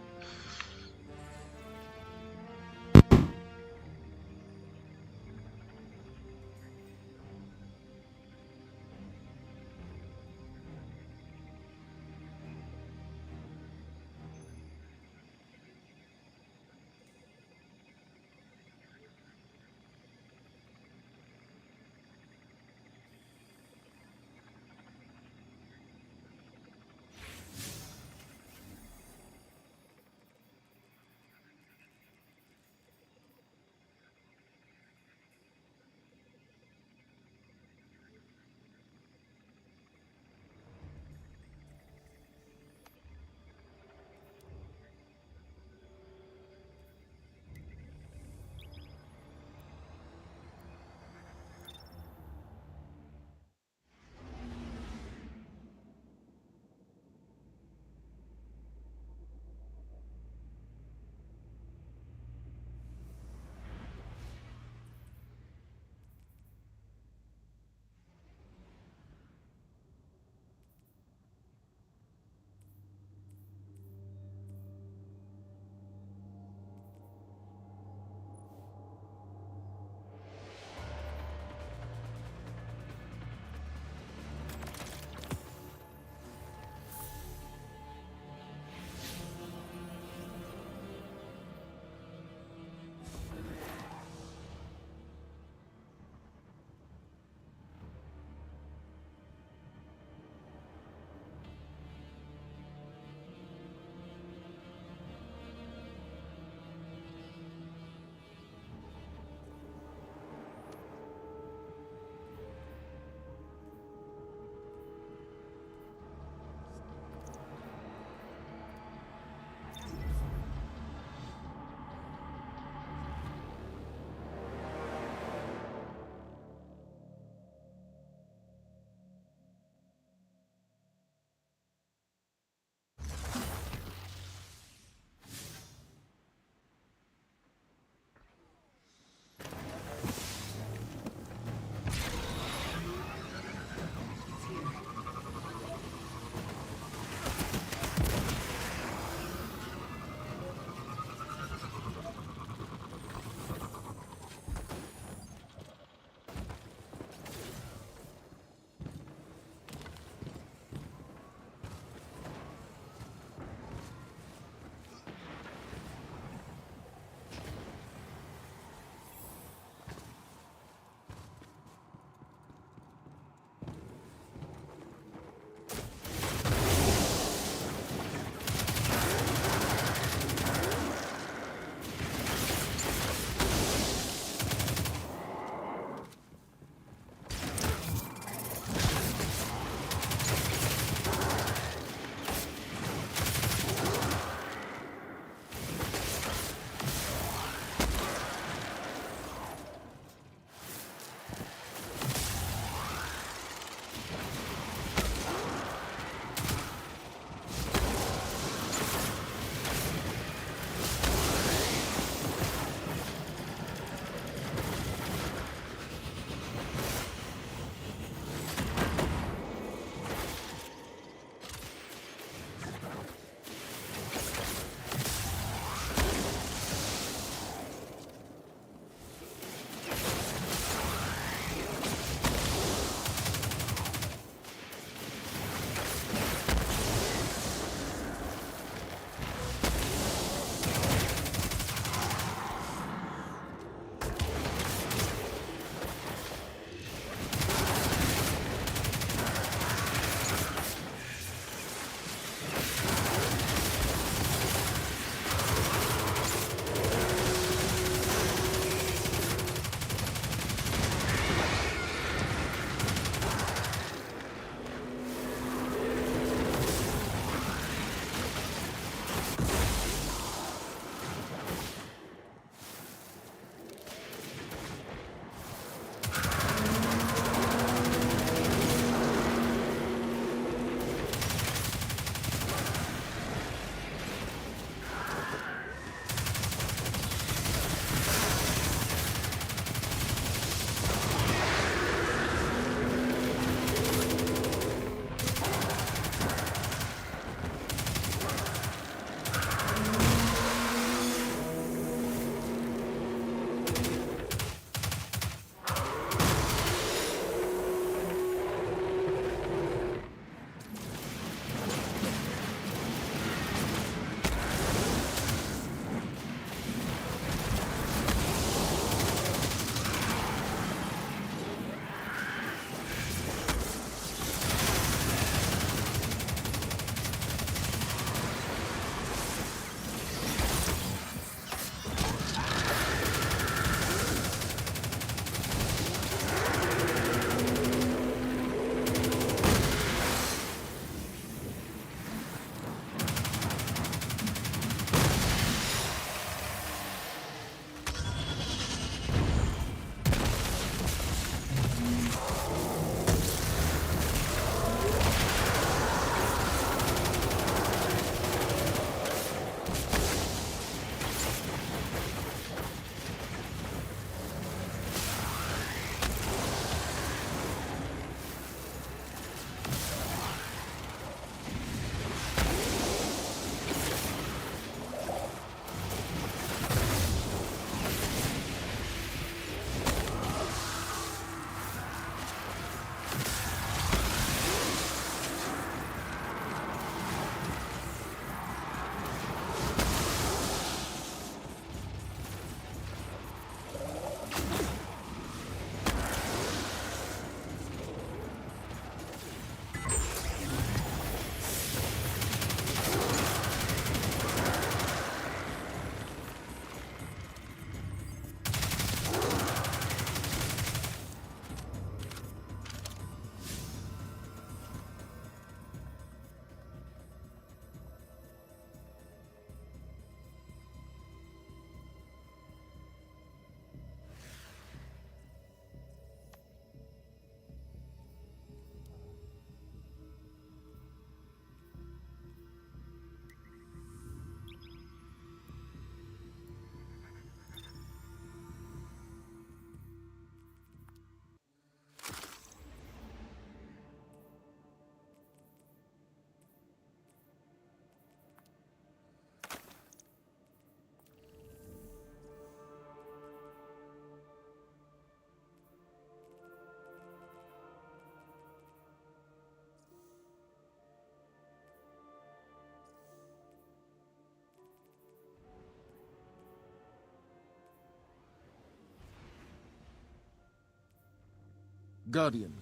Guardian,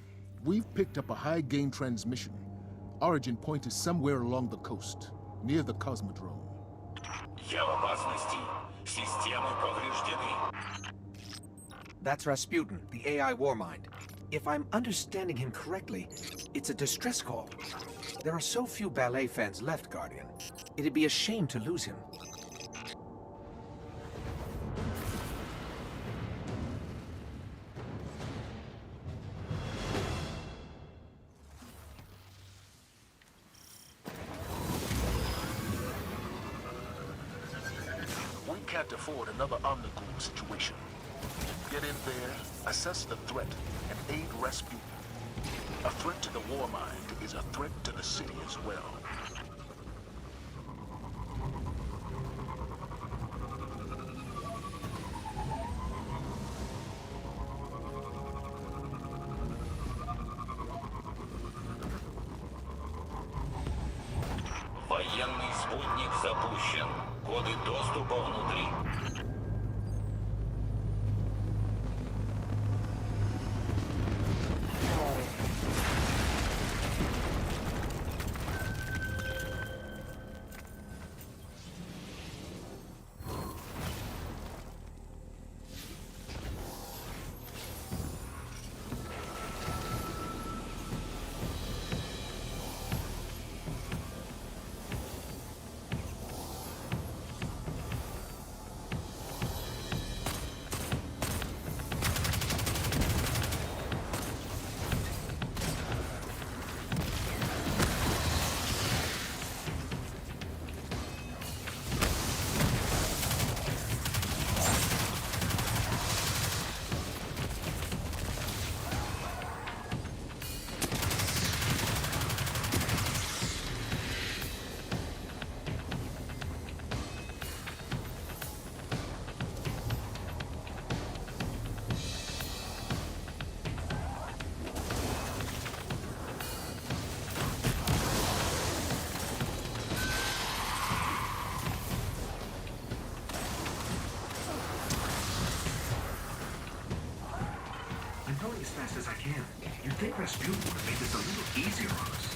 we've picked up a high-gain transmission. Origin point is somewhere along the coast, near the Cosmodrome. Я в опасности. Системы повреждены. That's Rasputin, the AI Warmind. If I'm understanding him correctly, it's a distress call. There are so few ballet fans left, Guardian. It'd be a shame to lose him. We can't afford another Omnigul situation. Get in there, assess the threat, and aid Rasputin. A threat to the Warmind is a threat to the city as well. Военный спутник запущен. Коды доступа внутри. I'm going as fast as I can. You'd think Rasputin would have made this a little easier on us.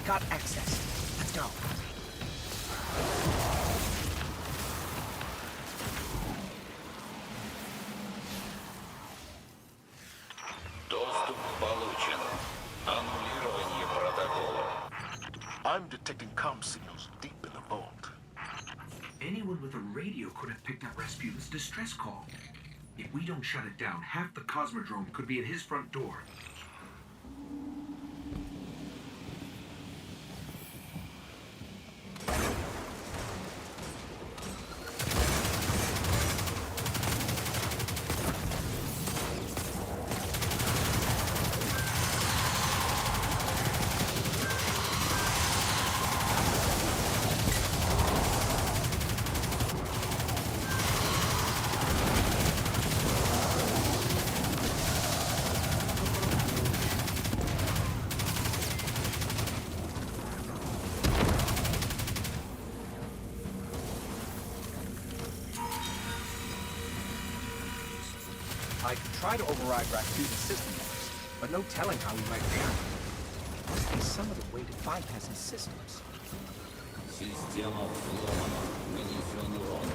Got access. Let's go. Доступ получен. Аннулирование протокола. I'm detecting comm signals deep in the vault. Anyone with a radio could have picked up Rasputin's distress call. If we don't shut it down, half the Cosmodrome could be at his front door. I could try to override Rasputin's system noise, but no telling how he might react. Must be some other way to bypass his systems. Система взломана. Нанесен урон.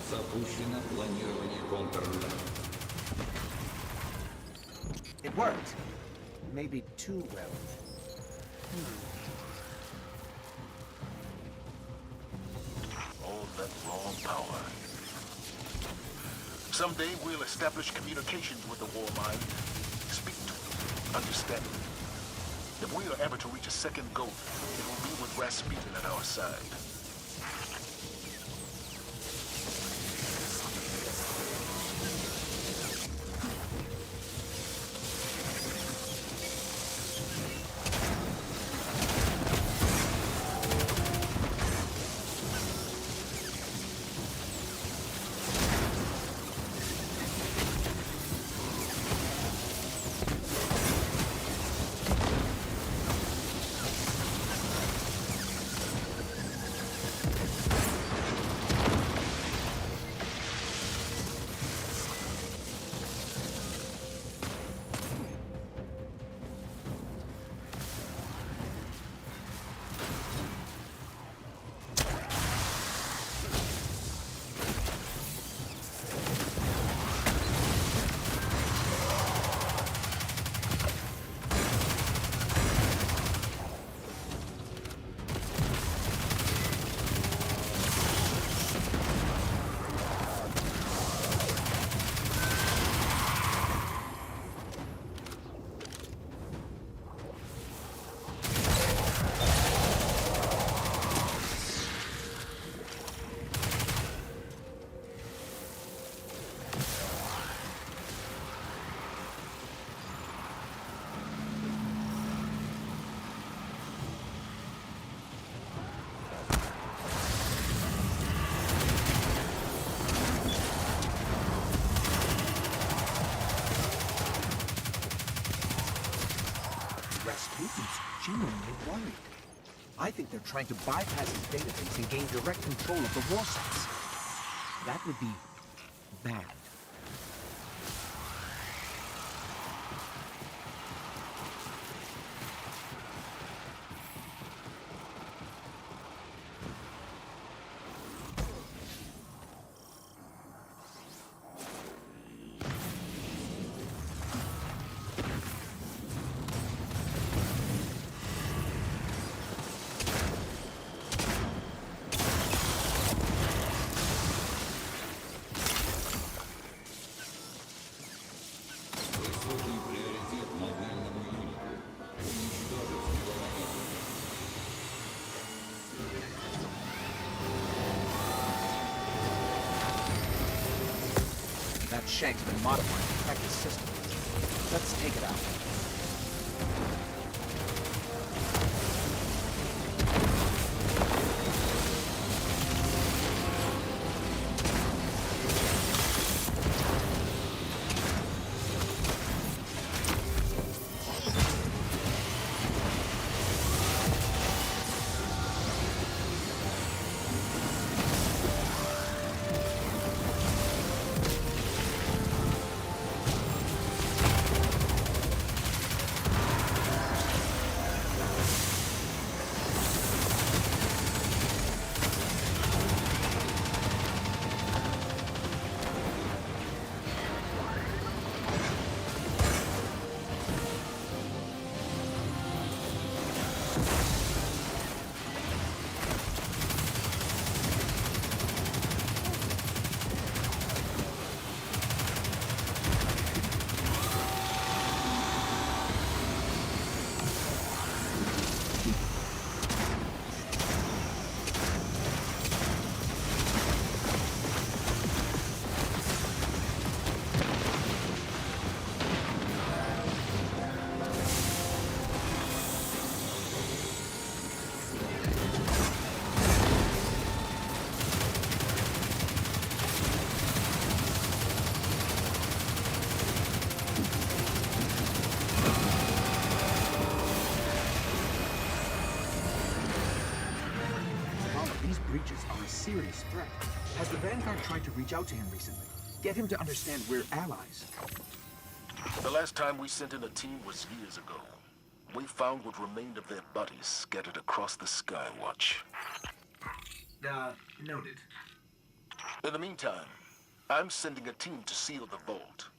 Запущено планирование контратаки. It worked. Maybe too well. All that raw power. Someday we'll establish communications with the Warmind. Speak to them, understand them. If we are ever to reach a second goal, it will be with Rasputin at our side. Rasputin's genuinely worried. I think they're trying to bypass his database and gain direct control of the war sites. That would be bad. Высокий приоритет мобильному юниту. Уничтожить его навыки. That shank's been modified to crack his system. Let's take it out. These breaches are a serious threat. Has the Vanguard tried to reach out to him recently? Get him to understand we're allies. The last time we sent in a team was years ago. We found what remained of their buddies scattered across the Skywatch. Noted. In the meantime, I'm sending a team to seal the vault.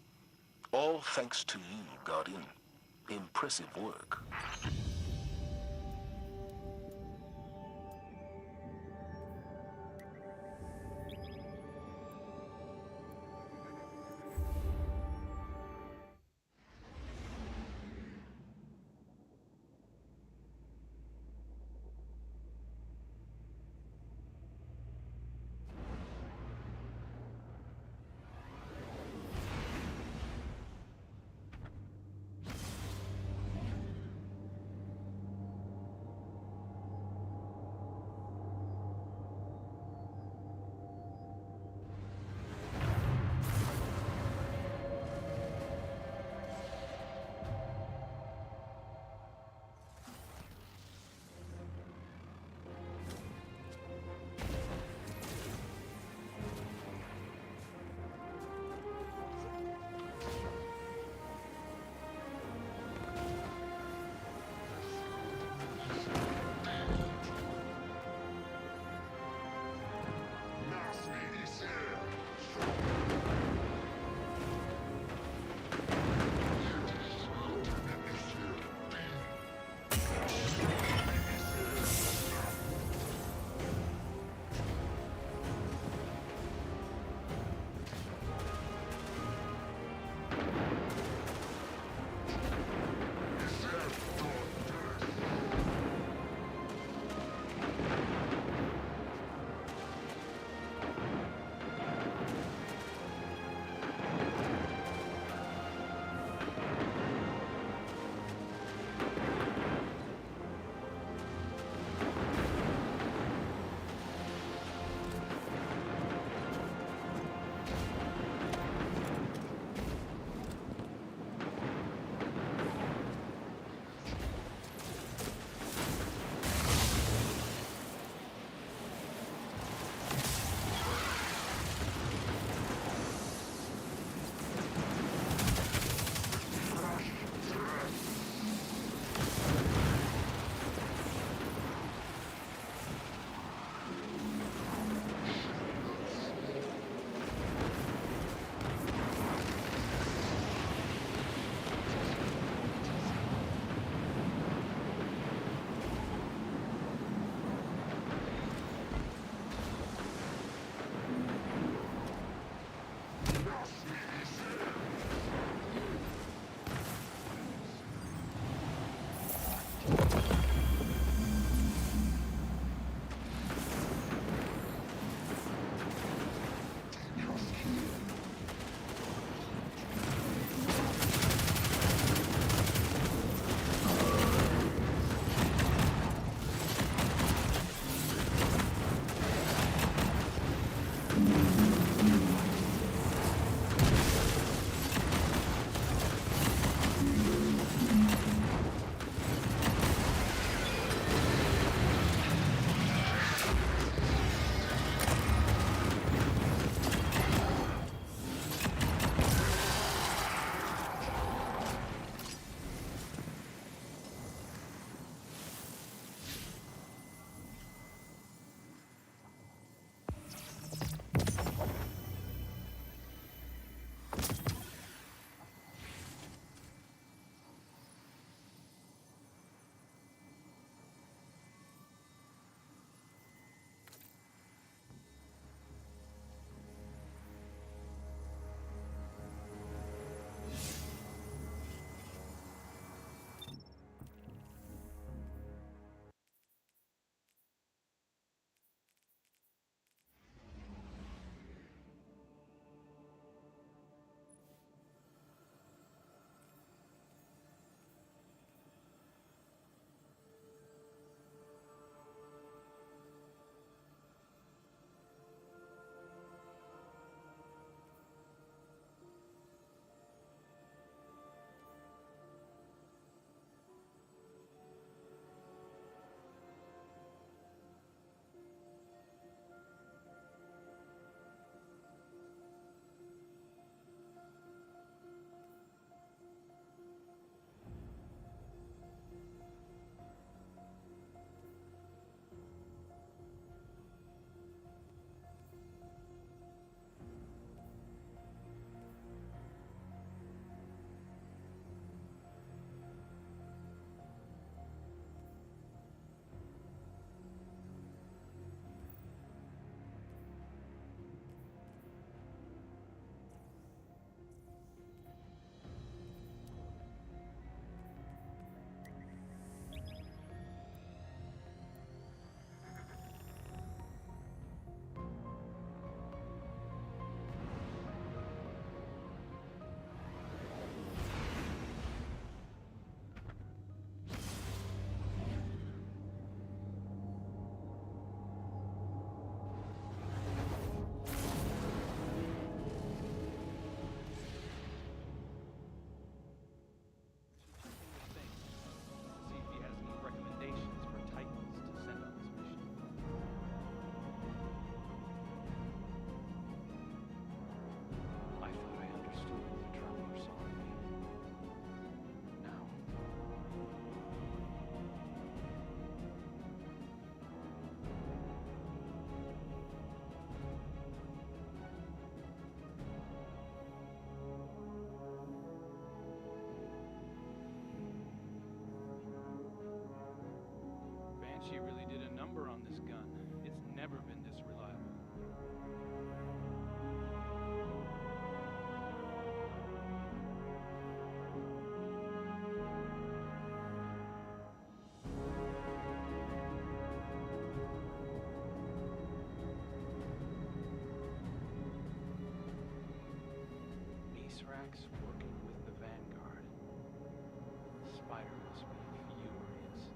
All thanks to you, Guardian. Impressive work. Mithrax working with the Vanguard. Spider must be furious.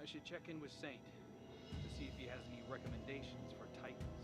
I should check in with Saint to see if he has any recommendations for Titans.